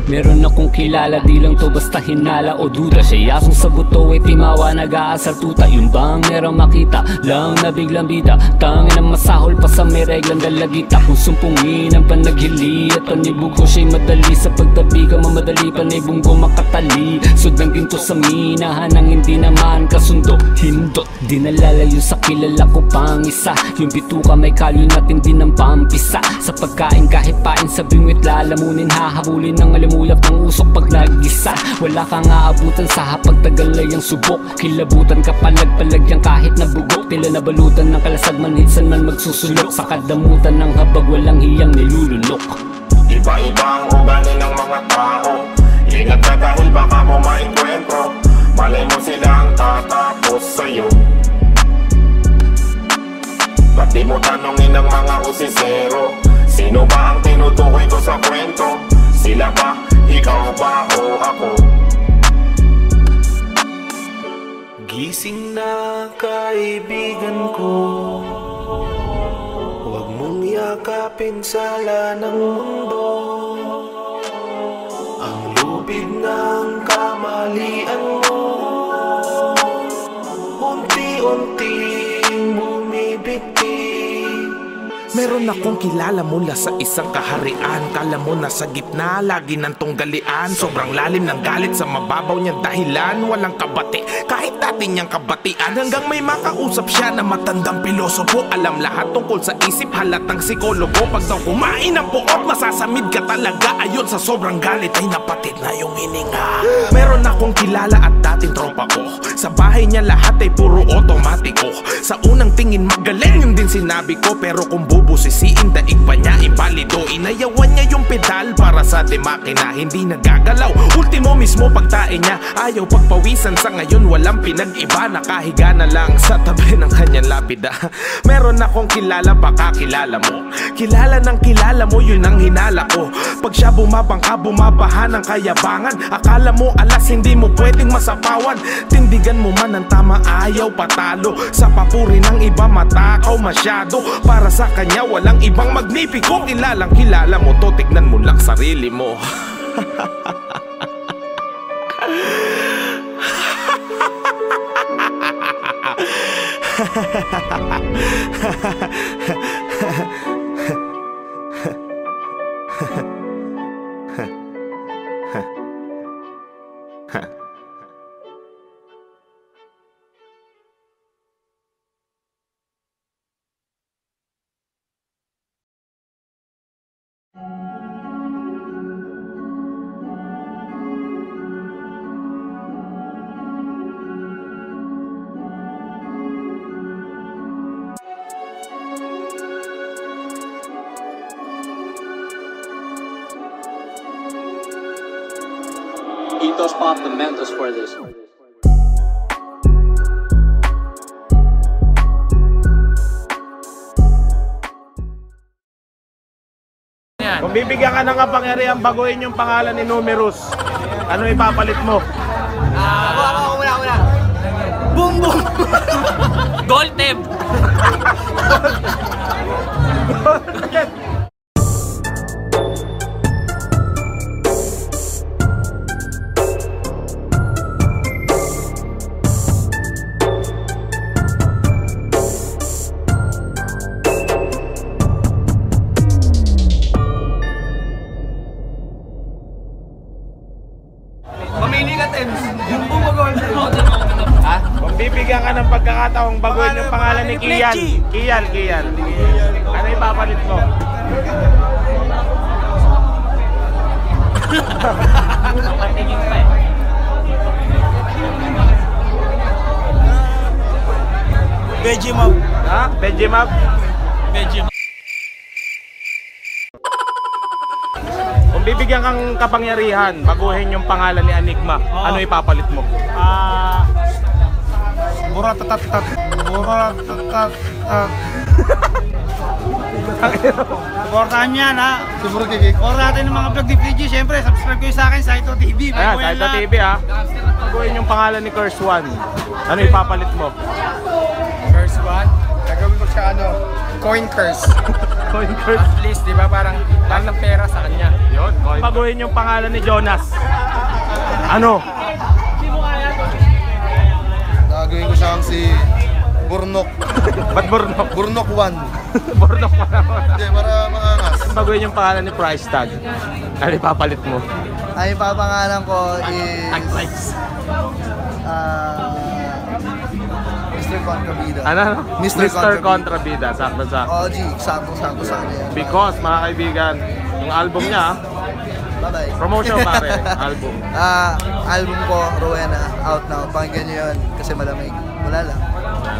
Meron akong kilala, di lang to basta hinala o duda. Siya yasong sa buto ay timawa, nag-aasar tuta. Yun bang meron makita lang na biglang bida, tangin ang masahol pa sa may reglang dalagita. Kung sumpungin ang panaghili at panibog ko siya'y madali, sa pagtabi ka mamadali, panibong ko makatali. Sudang ginto sa minahan ang hindi naman kasundo, hindot. Di nalalayo sa kilala ko pang isa, yung bituka may kalyo natin din ang pampisa. Sa pagkain kahit pain sa bingwit lalamunin, hahabulin ng alimunin ulap ng usok pag nag-isa. Wala kang aabutan sa hapag, tagal ay ang subok. Kilabutan ka palag-palagyang kahit nabugok, tila nabalutan ng kalasag, manhitsan man magsusulok. Sa kadamutan ng habag, walang hiyang nilulunok. Iba-iba ang ugali ng mga tao, ingat ka dahil baka mo maengkwentro, malay mo silang tatapos sa'yo. Ba't di mo tanongin ang mga usisero, sino ba ang tinutukoy ko sa kwento? Sila ba? Ikaw ba o ako? Magising na kaibigan ko, huwag mong yakapin sala ng mundo. Ang lupig ng kamalian mo, unti-unting bumibigti. Meron akong kilala mula sa isang kaharian. Kala mo nasa gitna, lagi ng tunggalian. Sobrang lalim ng galit sa mababaw niyang dahilan. Walang kabati, kahit dati niyang kabatian. Hanggang may makausap siya na matandang pilosopo. Alam lahat tungkol sa isip, halatang psikologo. Pag daw kumain ng buot, masasamid ka talaga. Ayon sa sobrang galit ay napatid na yung hininga. Meron akong kilala at dating tropa ko. Sa bahay niya lahat ay puro otomatiko. Sa unang tingin magaling, yun din sinabi ko. Pero kung bubusisiin, daig pa niya imbalido. Inayawan niya yung pedal para sa makina, hindi nagagalaw. Ultimo mismo pagtae niya, ayaw pagpawisan. Sa ngayon walang pinag-iba, nakahiga na lang sa tabi ng kanyang lapida. Meron akong kilala, baka kilala mo. Kilala ng kilala mo, yun ang hinala ko. Pag siya bumabangka, bumabaha ng kayabangan. Akala mo alas, hindi mo pwedeng masapawan. Tindigan mo man ang tama, ayaw patalo. Sa papuri ng iba, matakaw masyado. Para sa kanya walang ibang magnipiko. Kilalang kilala mo to, tignan mo lang sarili mo. Ethos Pop, the Mentos for this. Kung bibigyan ka ng kapangyarihan, baguhin yung pangalan ni Numerous, ano ipapalit mo? Wala. Boom boom. Gold tip. Bibigyan ka ng pagkakataong baguhin yung pangalan ni Kian. Kian. Ano ipapalit mo? Veggie-Mob. Ha? Veggie-Mob? Veggie-Mob. Kung bibigyan kang kapangyarihan, baguhin yung pangalan ni Enigma, ano ipapalit mo? Buratatat. Supportahan yan ha. Supportahan natin ng mga vlog ni PG. Siyempre, subscribe kayo sa akin, Saito TV. Ayan, Saito TV ha. Baguhin yung pangalan ni Curse One, ano ipapalit mo? Curse One? Gagawin ko siya Coin Curse. Coin Curse? At least, di ba? Parang lahat ng pera sa kanya. Yun, coin. Baguhin yung pangalan ni Jonas, ano? Gagawin ko siyang si Burnok. Ba't Burnok? Burnok 1. Burnok 1. Hindi, para makangas. Baguhin yung pangalan ni Price Tag, ano ipapalit mo? Ay, papangalan ko is... Mr. Contrabida. Ano? Mr. Contrabida. Sakto. OG, sakto sa kanya. Because, mga kaibigan, yung album niya, bye-bye. Promotion pare, album. Album ko, Rowena, out now. Pakinggan nyo yun kasi malamig. Wala lang.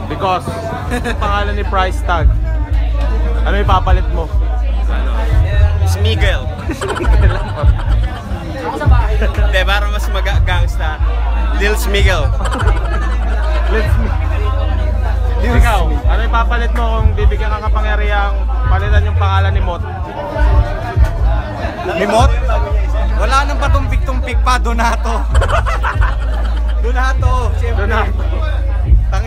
Because, pangalan ni Price Tag, ano ipapalit mo? Smigel. Hindi, para mas mag-gangsta. Lil Smigel. Ikaw, ano ipapalit mo kung bibigyan ka kapangyarihang palitan yung pangalan ni Mot? Ni Mot? Wala nang patumpik-tumpik pa, Donato. Donato, siyempre. Donato.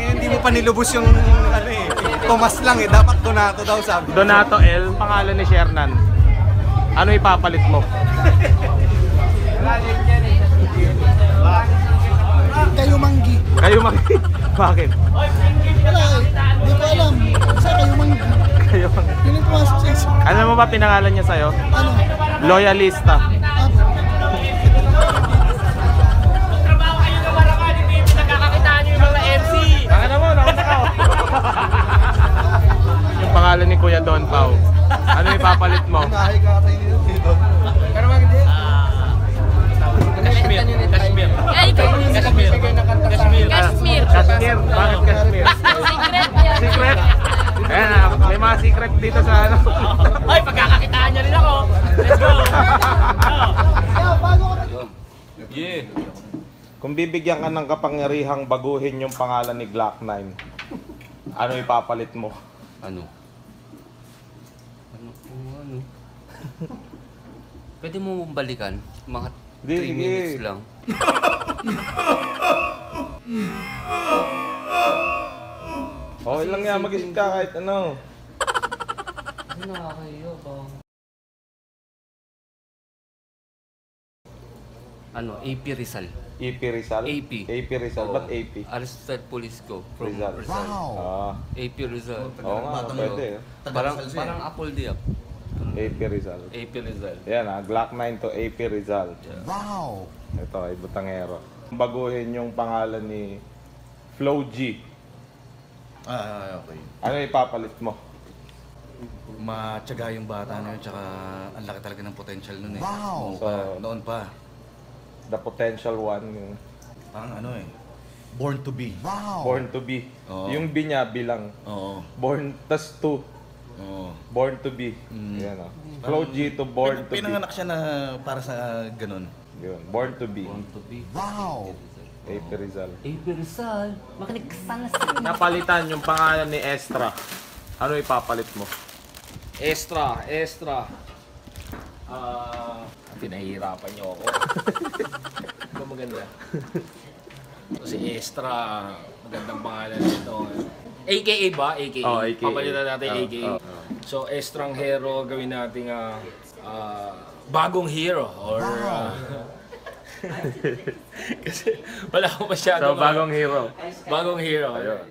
Hindi mo pa nilubos yung ano eh. Tomas lang eh. Dapat Donato daw sabi. Donato L, pangalan ni Shernan. Ano ipapalit mo? Kayo Manggi. Kayo Manggi? Bakit? Wala eh. Hindi ko alam. Kasi Kayo Manggi. Kayo Manggi. Yun yung pumasok sa isip. Alam mo ba pinangalan niya sa'yo? Ano? Loyalista. Trabaho kayo na Barakan. Hindi yung pinagkakakitaan nyo yung mga MC. Ano mo? Nakasakaw. Yung pangalan ni Kuya Don Pao. Ano ipapalit mo? Pero hindi. Kashmir. Kashmir. Kashmir. Kashmir. Kashmir. Bakit Kashmir? Secret yan. Secret? Ayan, may mga secret dito sa ano. Ay, pagkakakitaan niya rin ako. Let's go. Yeah. Kung bibigyan ka ng kapangyarihang baguhin yung pangalan ni Glock 9, ano ipapalit mo? Ano? Pwede mo balikan? Mga 3 minutes lang. Okay lang yan, mag-isip ka kahit ano. Ano nakakayo ba? Ano? AP Rizal. AP Rizal? AP. AP Rizal? Ba't AP? Arrested police ko from Rizal. Wow! AP Rizal. Oo nga, pwede. Parang Apple Diap. AP Rizal. AP Rizal. Yan Glock 9 to AP Rizal. Wow! Ito ay Butangero. Baguhin yung pangalan ni Flow G. Okay. Ano ipapalit mo? Matyaga yung bata na yun, tsaka ang laki talaga ng potential nun eh. Wow! Noon pa. The potential one. Yung... Parang ano eh. Born to be. Wow! Born to be. Yung B niya bilang. Born tas 2. Born to be. Yan Flow G to Born to be. Pinanganak siya na para sa ganun. Yun. Born to be. Born to be. Wow! AP Rizal. AP Rizal. Makinig ka sana sa... Napalitan yung pangalan ni Estra. Ano ipapalit mo? Extra. Pinahihirapan niyo ako. Ito maganda. So, si Extra, magandang pangalan nito. AKA ba? AKA. Oh, AKA. Papalitan natin AKA. So, Extrang hero, gawin natin bagong hero. Or... kasi wala akong masyadong... So, bagong hero. Bagong hero. Ayun.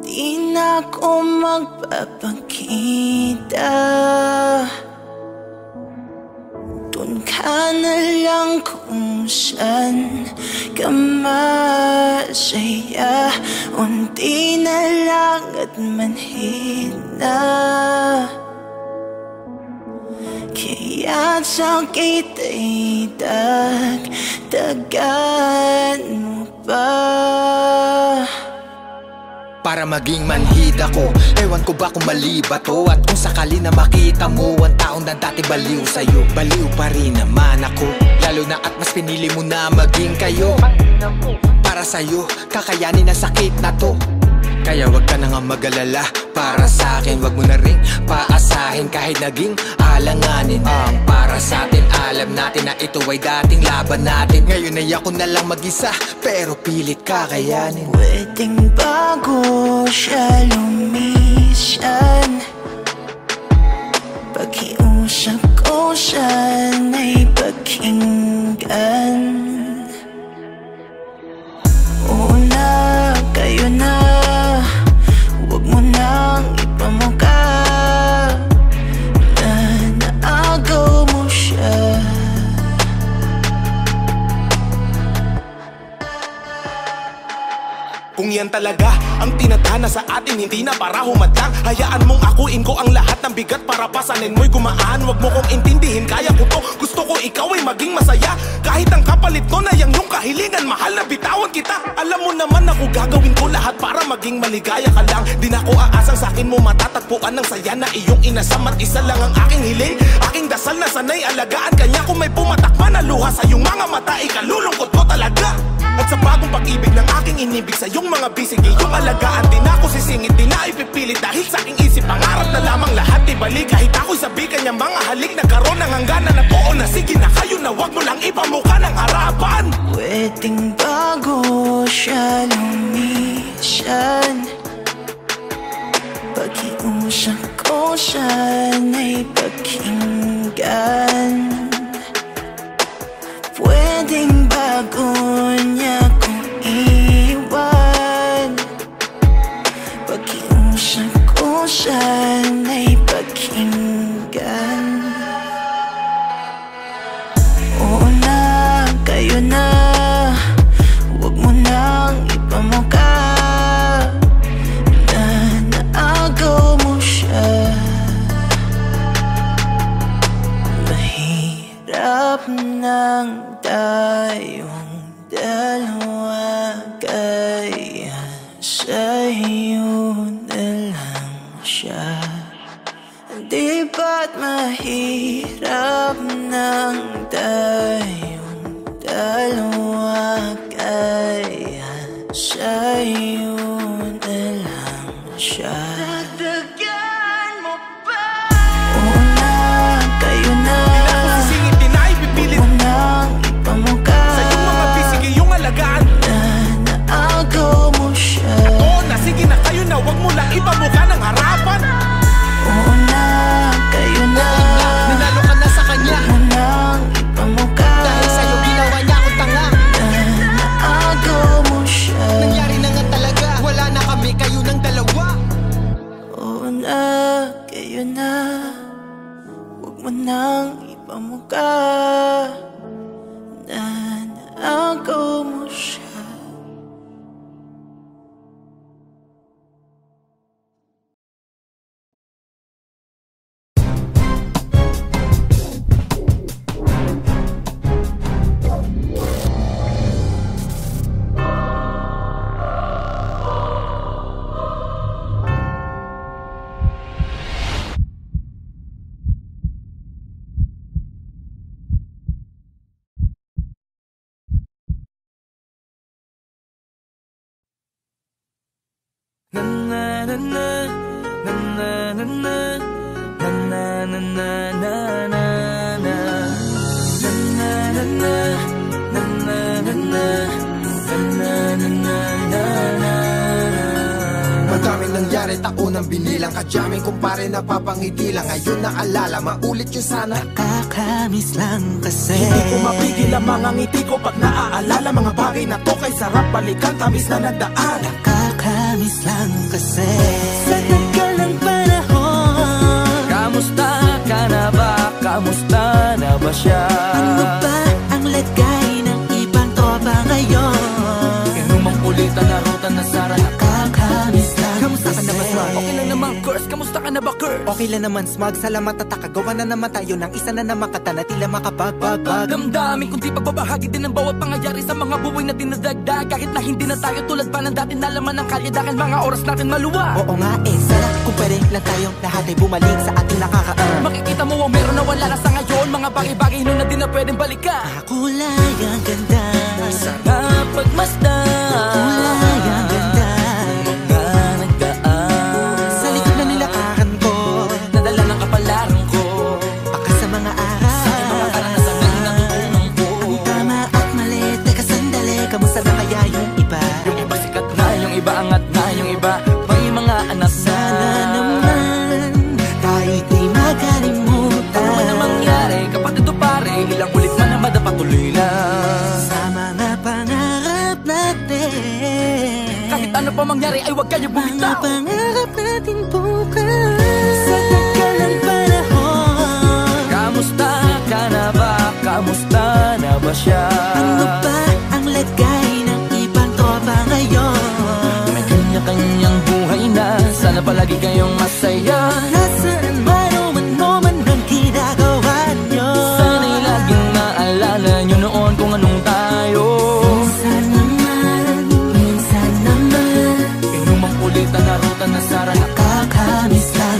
Di na ako magpapakita. Dun ka na lang kung saan ka masaya. Unti na lang at manhid na. Kaya't sakit ay dagdagan mo pa. Para maging manhid ako, ewan ko ba kung mali ba to. At kung sakali na makita mo ang taong na dati baliw sa'yo, baliw pa rin naman ako. Lalo na at mas pinili mo na maging kayo. Para sa'yo, kakayanin ang sakit na to. Kaya wag ka na nga mag-alala. Para sa'kin, wag mo na rin paasahin. Kahit naging alanganin ang para sa'tin. Alam natin na ito ay dating laban natin. Ngayon ay ako na lang mag-isa, pero pilit kakayanin. Pwedeng bago siya lumisan. Pakiusap ko siyan ay pakinggan. Una, kayo na. Huwag mo nang ipamukha na naagaw mo siya. Kung yan talaga ang tinadhana sa atin, hindi na para humadlang. Hayaan mong akuin ko ang lahat ng bigat para pasanin mo'y gumaan. Huwag mo kong intindihin, kaya ko to. Gusto ko ikaw ay maging masaya. Kahit ang kapalit nun ay ang iyong kahilingan, mahal na bitawan kita. Alam mo naman ako gagawin ko lahat para maging maligaya ka lang. Di na ko aasang sa akin mo matatagpuan ng saya na iyong inasam. At isa lang ang aking hiling, aking dasal na sanay alagaan kanya. Kung may pumatakman na luha sa iyong mga mata, ikalulungkot ko talaga. At sa bagong pag-ibig ng aking inibig sa iyong mga bisig, iyong alagaan din ako sisingit, di na ipipilit. Dahil sa aking isip, pangarap na lamang lahat ibalik. Kahit ako'y sabi kanya mga halik, nagkaroon ng hangganan at oo na sige na kayo na wag mo lang ipamuka ng harapan. Pwedeng bago siya lumisyan, pakiusap ko siya na'y pakinggan. Pwedeng bago niya ko iwan, pakiusap ko siya na'y pakinggan. Oo na, kayo na, huwag mo nang ipamuka na naagaw mo siya. Mahirap nang tayong dalawa, kaya sa'yo na lang siya. Di ba't mahirap nang tayong dalawa, kaya sa'yo na lang siya. Dagdagan mo pa. Oo na, kayo na, di na ako sisingit, di na ipipilit. Huwag mo nang ipamuka sa iyong mga bisig, iyong alagaan na naagaw mo siya. At oo na, sige na kayo na, wag mo lang ipamuka ng harapan. Oo na, kayo na, nanalo ka na sa kanya. Huwag mo nang ipamuka dahil sa'yo ginawa niya akong tanga. Naagaw mo siya. Nangyari na nga talaga, wala na kami, kayo ng dalawa. Oo na, kayo na, huwag mo nang ipamuka na naagaw mo siya. Na na na na na na na na na na na na na na Madaming nangyari, taon ang binilang, kadyaming kumpare napapangiti lang. Ngayon naalala, maulit yun sana. Nakakamiss lang kasi hindi ko mapigil ang mga ngiti ko pag naaalala. Mga bagay na to kay sarap balikan, tamis na nagdaan. Nakakamiss lang kasi sa tagal ng panahon. Kamusta ka na ba? Kamusta na ba siya? Ano ba ang lagay ng ibang tropa ngayon? Inumang kulitan na ruta na sara. Nakakamiss lang. Kamusta ka na ba, Smug? Okay lang naman, Curse. Kamusta ka na ba, Curse? Okay lang naman, Smug. Salamat at takagawa na naman tayo ng isa na naman kata na tila makapagbag. Damdamin kundi pagbabahagi din ang bawat pangyayari sa mga buhay na dinadagdag. Kahit na hindi na tayo tulad pa ng dati na laman ng kalye dahil mga oras natin maluwa. Oo nga sana kung pwede lang tayong lahat ay bumalik sa ating nakakaan. Makikita mo ang meron na wala na sa ngayon. Mga bagay-bagay nun na di na pwedeng balikan. Kulay ang ganda, sana pagmasdan. Kulay ang ganda, mga nagdaan sa likod na nilakaran ko, nadala ng kapalaran ko. baka sa mga araw, sa aking mga karanasan na hinatutunan ko. ang tama at mali, teka sandali, kamusta na kaya yung iba? Yung iba sikat na, yung iba angat na, yung iba may mga anak na. sana naman tayo'y di makalimutan. Ano man ang mangyari, kapatid o pare, ilang ulit man ang madapatuloy lang sa mga pangarap natin. Kahit ano pa mangyari ay huwag kayo bumitaw. Mga pangarap natin bukas sa tagal ng panahon. Kamusta ka na ba? Kamusta na ba siya? Ano ba ang lagay ng ibang tropa ngayon? May kanya-kanyang buhay na, sana palagi kayong masaya. Nasaan man o ano man ang ginagawa nyo, sana'y laging maalala nyo noon kung anong tayo. Minsan naman inumang ulit ang narutan na sara. Nakakamiss lang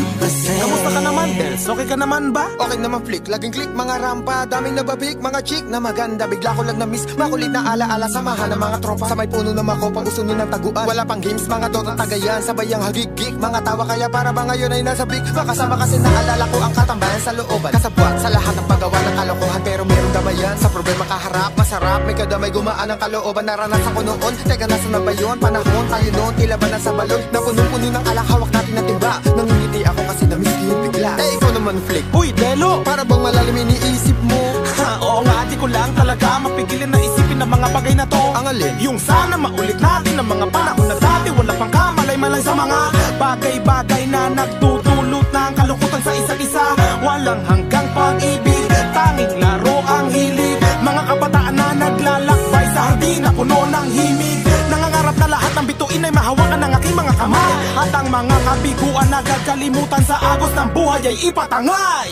naman ba? Okay naman flick, laging click mga rampa. Daming nababik, mga chick na maganda. Bigla ko lang na-miss, makulit na alaala. Samahan ng mga tropa, sa may puno na makopa, usuno ng taguan. Wala pang games, mga dota tagayan. Sabay ang hagigik, mga tawa kaya para ba ngayon ay nasa big. Makasama kasi naalala ko ang katambayan sa looban. Kasabwat sa lahat ng paggawa ng kalokohan, pero merong damayan. Sa problema kaharap, masarap, may kadamay gumaan ang kalooban. Naranasan ko noon, teka nasa na ba yun? Panahon tayo noon, tila ba nasa balon? Na punong-puno ng alak, hawak natin ng timba. Nangingiti ako kasi na-miss ko yung bigla. Eh ikaw naman flick, uy Delo, para bang malalim iniisip mo? Ha, oo nga, di ko lang talaga mapigilin na isipin ng mga bagay na to. Ang alin? Yung sana maulit natin ng mga panahon na dati. Wala pang kamalay-malay sa mga bagay-bagay na nagdudulot ng kalungkutan sa isa't isa. Walang hanggang pag-ibig, tanging laro ang hilig. Mga kabataan na naglalakbay sa hardin na puno ng himig. Nangangarap na lahat ng bituin ay mahawakan ng aking mga kamay. At ang mga kabiguan na gagalimutan sa agos ng buhay ay ipatangay.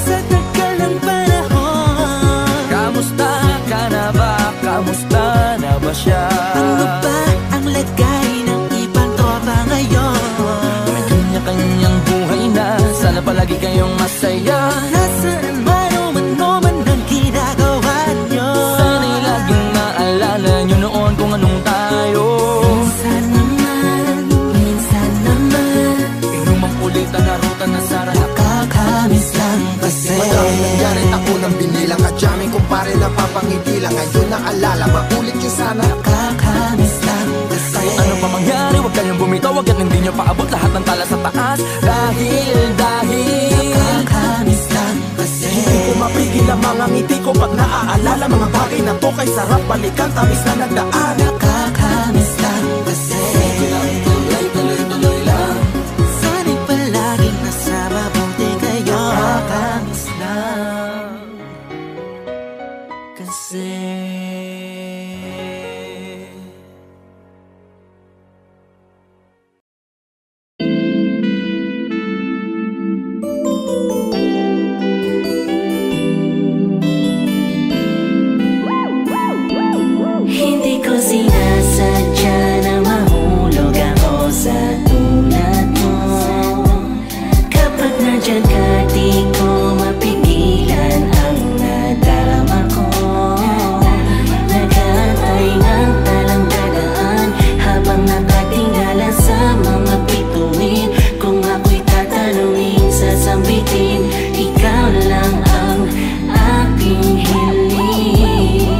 Sa tagal ng panahon, kamusta ka na ba? Kamusta na ba siya? ano ba ang lagay ng ibang tropa ngayon? May kanya-kanyang buhay na, sana palagi kayong masaya. Nasaan man o man ang ginagawa nyo? Sana'y laging maalala nyo noon kung anong tayo. Minsan naman Inumang ulit ang narutan na sara. nakakamiss lang kasi. Madami nangyari, ako nang binilang. Kadyaming kumpare na papangiti lang. Ngayon naalala, maulit yung sana. Nakakamiss lang kasi. Ano pa mangyari, huwag kayong bumitaw. Huwag at hindi nyo paabot lahat ng tala sa taas. Dahil nakakamiss lang kasi. Hindi ko mapigil ang mga ngiti ko pag naaalala. Mga bagay na to kay sarap balikan, tamis na nagdaan. Nakakamiss lang kasi. tuloy lang. Sana'y palaging nasa mabuti kayo. Nakakamiss lang kasi. Hindi ko sinasadya na mahulog ako sa tulad mo. Kapag nandyan ka, di ko mapigilan ang nadarama ko. Nag-aantay ng talang dadaan habang nakatingala sa mga bituin. Kung ako'y tatanungin, sasambitin, ikaw lang ang aking hiling.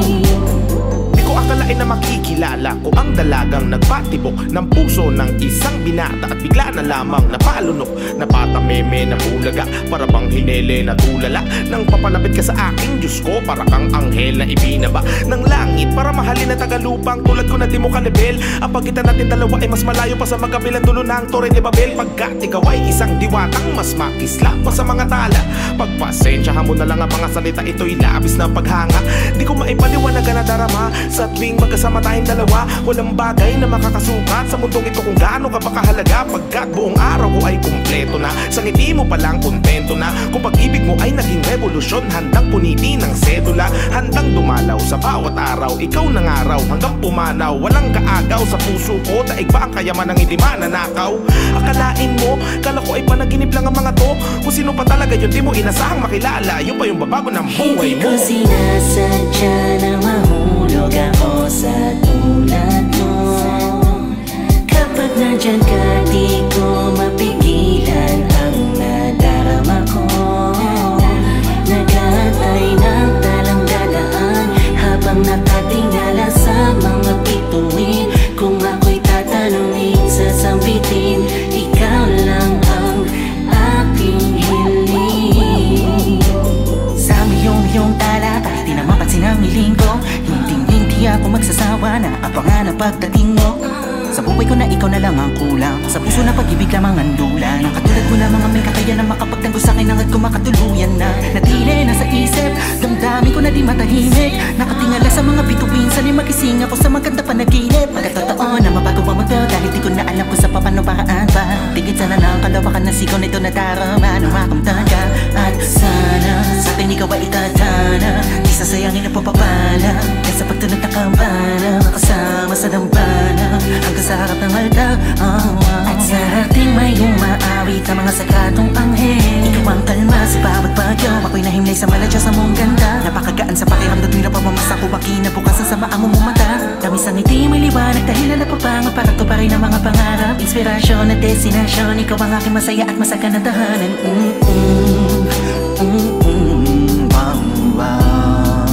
Akalain na makikilala ko ang dalagang nagpatibok ng puso ng isang binata. At bigla na lamang napalunok, napatameme, napulaga, para bang hinele na tulala. Nang papalapit ka sa aking Diyos ko, para kang anghel na ibinaba ng langit para mahalin na tagalupang tulad ko na di mo kalibel. Ang pagitan natin dalawa ay mas malayo pa sa magkabilang dulo ng Torre de Babel. Pagkat ikaw ay isang diwatang mas makislap pa sa mga tala. Pagpasensyahan mo na lang ang mga salita, ito'y labis na paghanga. Di ko maipaliwanag na darama sa tuwing magkasama tayong dalawa. Walang bagay na makakasukat sa mundong ito kung gaano ka pa kahalaga. Pagkat buong araw ko ay kumpleto na, sa ngiti mo palang kontento na. Kung pag-ibig mo ay naging revolusyon, handang punitin ng sedula, handang dumalaw sa bawat araw. Ikaw ng araw hanggang pumanaw, walang kaagaw sa puso ko. Daig ba ang kayaman ng hindi mananakaw? Akalain mo, kala ko ay panaginip lang ang mga to. Kung sino pa talaga yun, di mo inasahang makilala. Yun pa yung babago ng buhay mo. Hindi ko sinasadya na mahulog ako sa tulad mo. Kapag nandyan ka, di ko mapigilan ang nadarama ko. Nag-aantay ng talang dadaan habang nakatingala sa mga bituin. Kung ako'y tatanungin, sasambitin, ikaw lang ang aking hiling. Sa milyon-milyong tala, kahit di na mapansin ang hiling ko, hindi ako magsasawa na abangan ang pagdating mo. Sa buhay ko na ikaw na lang ang kulang, sa puso na pag-ibig lamang ang dulang. Ang katulad ko na mga may kakayanan makapagtanggol sa akin hangad ko makatuluyan na. Natili na sa isip, damdamin ko na di matahimik. Nakatingala sa mga bituin, sana'y magising ako sa maganda panaginip. Pagkatotoo na mabago ang mundo, dahil di ko na alam kung sa paano paraan pa. Tingin sana na ang kalawakan ng sigaw nito na darama nung makamtan ka. At sana sa akin ikaw ay itatana, di sasayangin ang papapala. Kaya sa pagtunod na kampana, makasama sa dambana hanggang sa harap ng altar. At sa ating may umaawit ang mga sagatong anghel. Ikaw ang kalma sa bawat Sanay sa maladya sa mong ganda, napakagaan sa pakiramdam, tira pa mamasa ko makinabukasan sa maamo mong mata. Tamis ang ngiti, may liwanag, dahil na napapangat para to pa rin ang mga pangarap. Inspirasyon at destinasyon, ikaw ang aking masaya at masagan na tahanan. Wow, wow.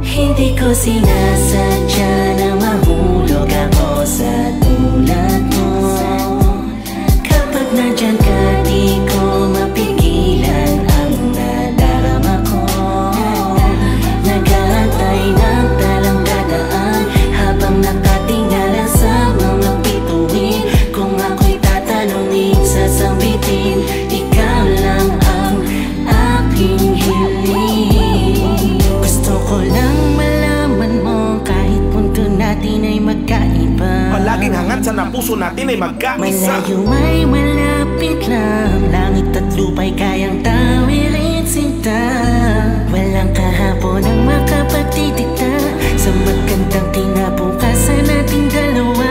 Hindi ko sinasadya na mahulog ako sa tulad mo. Kapag nandyan ka, di ko mapigilan ang nadarama ko. Nag-aantay ng talang dadaan habang nakatingala sa mga bituin. Kung ako'y tatanungin, sasambitin, ikaw lang ang aking hiling. Gusto ko lang malaman mo kahit punto natin ay magkaiba. Palaging hangad sa puso natin ay magkaisa. Malayo ay malapit lang, langit at lupa'y kayang tawirin sinta. Walang kahapon ang makapagtitikta sa magandang kinabukasan nating dalawa.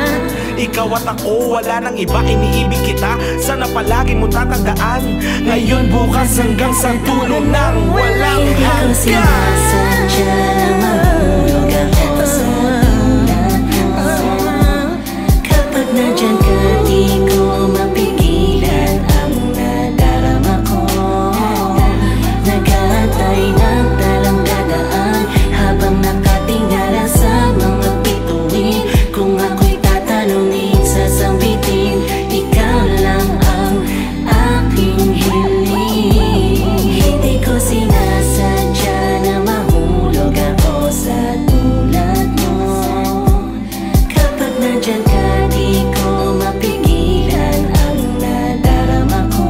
Ikaw at ako, wala nang iba, iniibig kita. Sana palagi mo tatandaan, ngayon, bukas, hanggang sa dulo ng walang Hindi ko sinasadya na mahulog ako sa tulad mo. Kapag nandyan ka, di ko mapigilan ang nadarama ko. Nag-aantay ng talang dadaan habang nakatingala sa mga bituin. Kung ako'y tatanungin, sasambitin, ikaw lang ang aking hiling. Hindi ko sinasadya na mahulog ako sa tulad mo. Kapag nandyan ka, di ko mapigilan ang nadarama ko.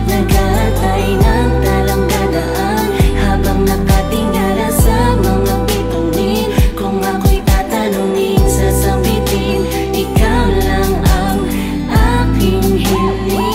Nag-aantay ng talang dadaan habang nakatingala sa mga bituin. Kung ako'y tatanungin, sasambitin, ikaw lang ang aking hiling.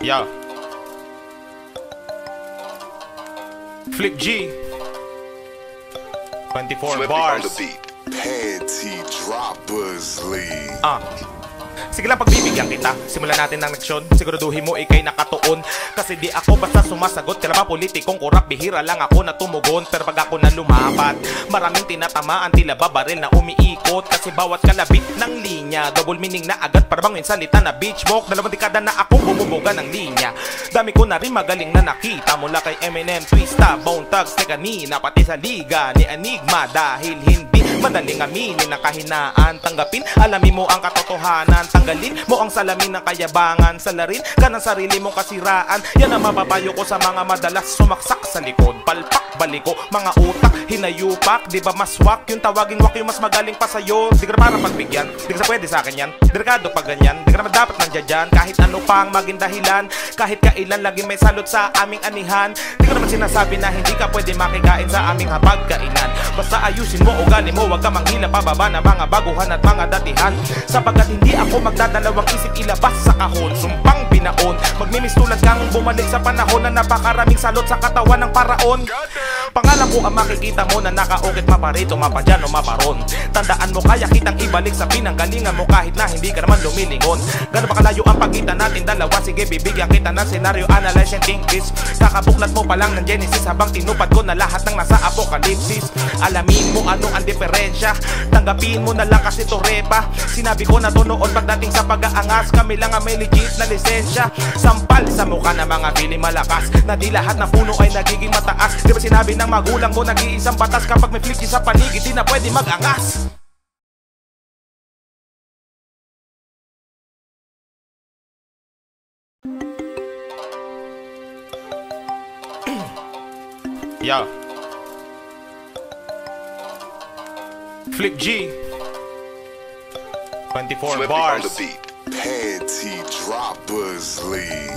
Yeah. Flip G 24 bars. Panty droppers league. Sige lang, pagbibigyan kita. Simulan natin ng leksyon. Siguraduhin mo ikay nakatuon. Kasi di ako basta sumasagot. Kailan ba politikong kurap, bihira lang ako na tumugon. Pero pag ako na lumapat, maraming tinatamaan, tila ba baril na umiikot. Kasi bawat kalabit ng linya, double meaning na agad. Para bang salita na beach walk. 2 dekada na akong bumubuga ng linya. Dami ko na rin magaling na nakita. Mula kay Eminem, Twista, Bone Thugs, ni kanina, pati sa liga ni Enigma. Dahil hindi madaling aminin ang kahinaan. Tanggapin, alamin mo ang katotohanan. Tanggalin mo ang salamin ng kayabangan. Salarin ka ng sarili mong kasiraan. Yan ang mapapayo ko sa mga madalas sumaksak sa likod. Palpak, baliko, mga utak, hinayupak. Di ba mas wak yung tawagin wak yung mas magaling pa sa'yo. Di ka na parang pagbigyan, di ka sa pwede sa akin yan. Delikado pag ganyan, di ka naman dapat nandiyan dyan. Kahit ano pang maging dahilan, kahit kailan lagi may salot sa aming anihan. Di ko naman sinasabi na hindi ka pwede makigain sa aming hapagkainan. Basta ayusin mo ugali mo, wag ka manghila pababa ng mga baguhan at mga datihan. Sapagkat hindi ako magdadalawang isip ilabas sa kahon. Sumpang binaon, magmimis tulad kang bumalik sa panahon na napakaraming salot sa katawan ng paraon. Pangalan ko ang makikita mo na nakaukit maparito, mapadyan o maparon. Tandaan mo kaya kitang ibalik sa pinanggalingan mo kahit na hindi ka naman lumilingon. Gano'n ba kalayo ang pagitan natin dalawa? Sige bibigyan kita ng senaryo, analyze and think this. Kakabuklat mo pa lang ng Genesis habang tinupad ko na lahat ng nasa apokalipsis. Alamin mo ano ang diferensya, tanggapin mo na lang kasi to repa. Sinabi ko na to noon pagdating sa pag-aangas, kami lang ang may legit na lisensya. Sampal sa mukha ng mga feeling malakas, na di lahat ng puno ay nagiging mataas. Di ba sinabi ng magulang mo nag-iisang batas, kapag may flicky sa paligid di na pwede mag-angas. Yeah. Flip G 24 bars. Panty Droppers League.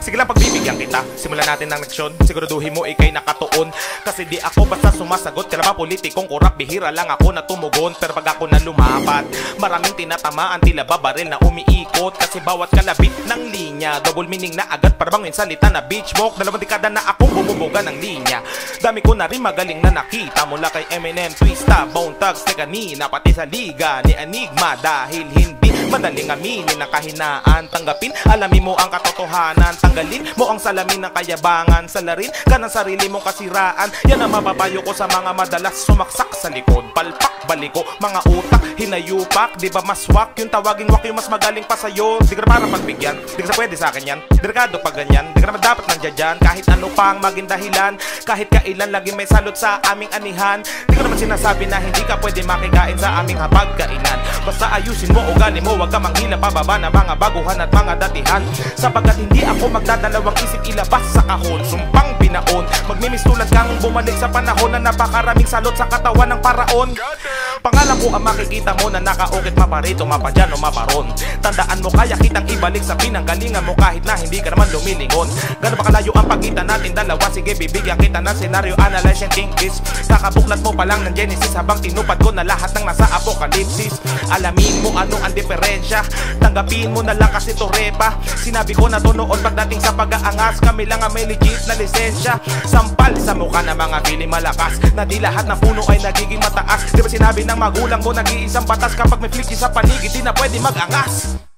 Sige lang pagbibigyan kita. Simulan natin ng leksyon. Siguraduhin mo ikay nakatuon. Kasi di ako basta sumasagot. Kailan ba politikong kurap, bihira lang ako na tumugon. Pero pag ako na lumapat, maraming tinatamaan, tila ba baril na umiikot. Kasi bawat kalabit ng linya, double meaning na agad. Para bang salita na beach walk. 2 dekada na akong bumubuga ng linya. Dami ko na rin magaling na nakita. Mula kay Eminem, Twista, Bone Thugs, ni kanina, pati sa liga ni Enigma. Dahil hindi madaling aminin ang kahinaan. Tanggapin, alamin mo ang katotohanan. Tanggalin mo ang salamin ng kayabangan. Salarin ka ng sarili mong kasiraan. Yan ang mapapayo ko sa mga madalas sumaksak sa likod. Palpak, baliko, mga utak, hinayupak. Di ba mas wak yung tawagin wak yung mas magaling pa sa'yo. Di ka na parang pagbigyan, di ka na pwede sa akin yan. Delikado pag ganyan, di ka na dapat nandiyan dyan. Kahit ano pang maging dahilan, kahit kailan lagi may salot sa aming anihan. Di ko naman sinasabi na hindi ka pwede makigain sa aming hapagkainan. Basta ayusin mo ugali mo, wag ka manghila pababa na mga baguhan at mga datihan. Sapagkat hindi ako magdadalawang isip ilabas sa kahon. Sumpang binaon, magmimis tulad kang bumalik sa panahon na napakaraming salot sa katawan ng paraon. Pangalan ko ang makikita mo na nakaukit maparito, mapadyan o maparon. Tandaan mo kaya kitang ibalik sa pinanggalingan mo kahit na hindi ka naman lumilingon. Gano'n ba kalayo ang pagitan natin dalawa? Sige bibigyan kita ng senaryo, analyze and think this. Kakabuklat mo pa lang ng Genesis habang tinupad ko na lahat ng nasa apokalipsis. Alamin mo ano ang diferensya, tanggapin mo na lang kasi to repa. Sinabi ko na to noon pagdating sa pag-aangas, kami lang ang may legit na lisensya. Sampal sa mukha ng mga feeling malakas, na di lahat ng puno ay nagiging mataas. Di ba sinabi ng magulang mo nag-iisang batas, kapag may flicky sa paligid di na pwede mag-angas.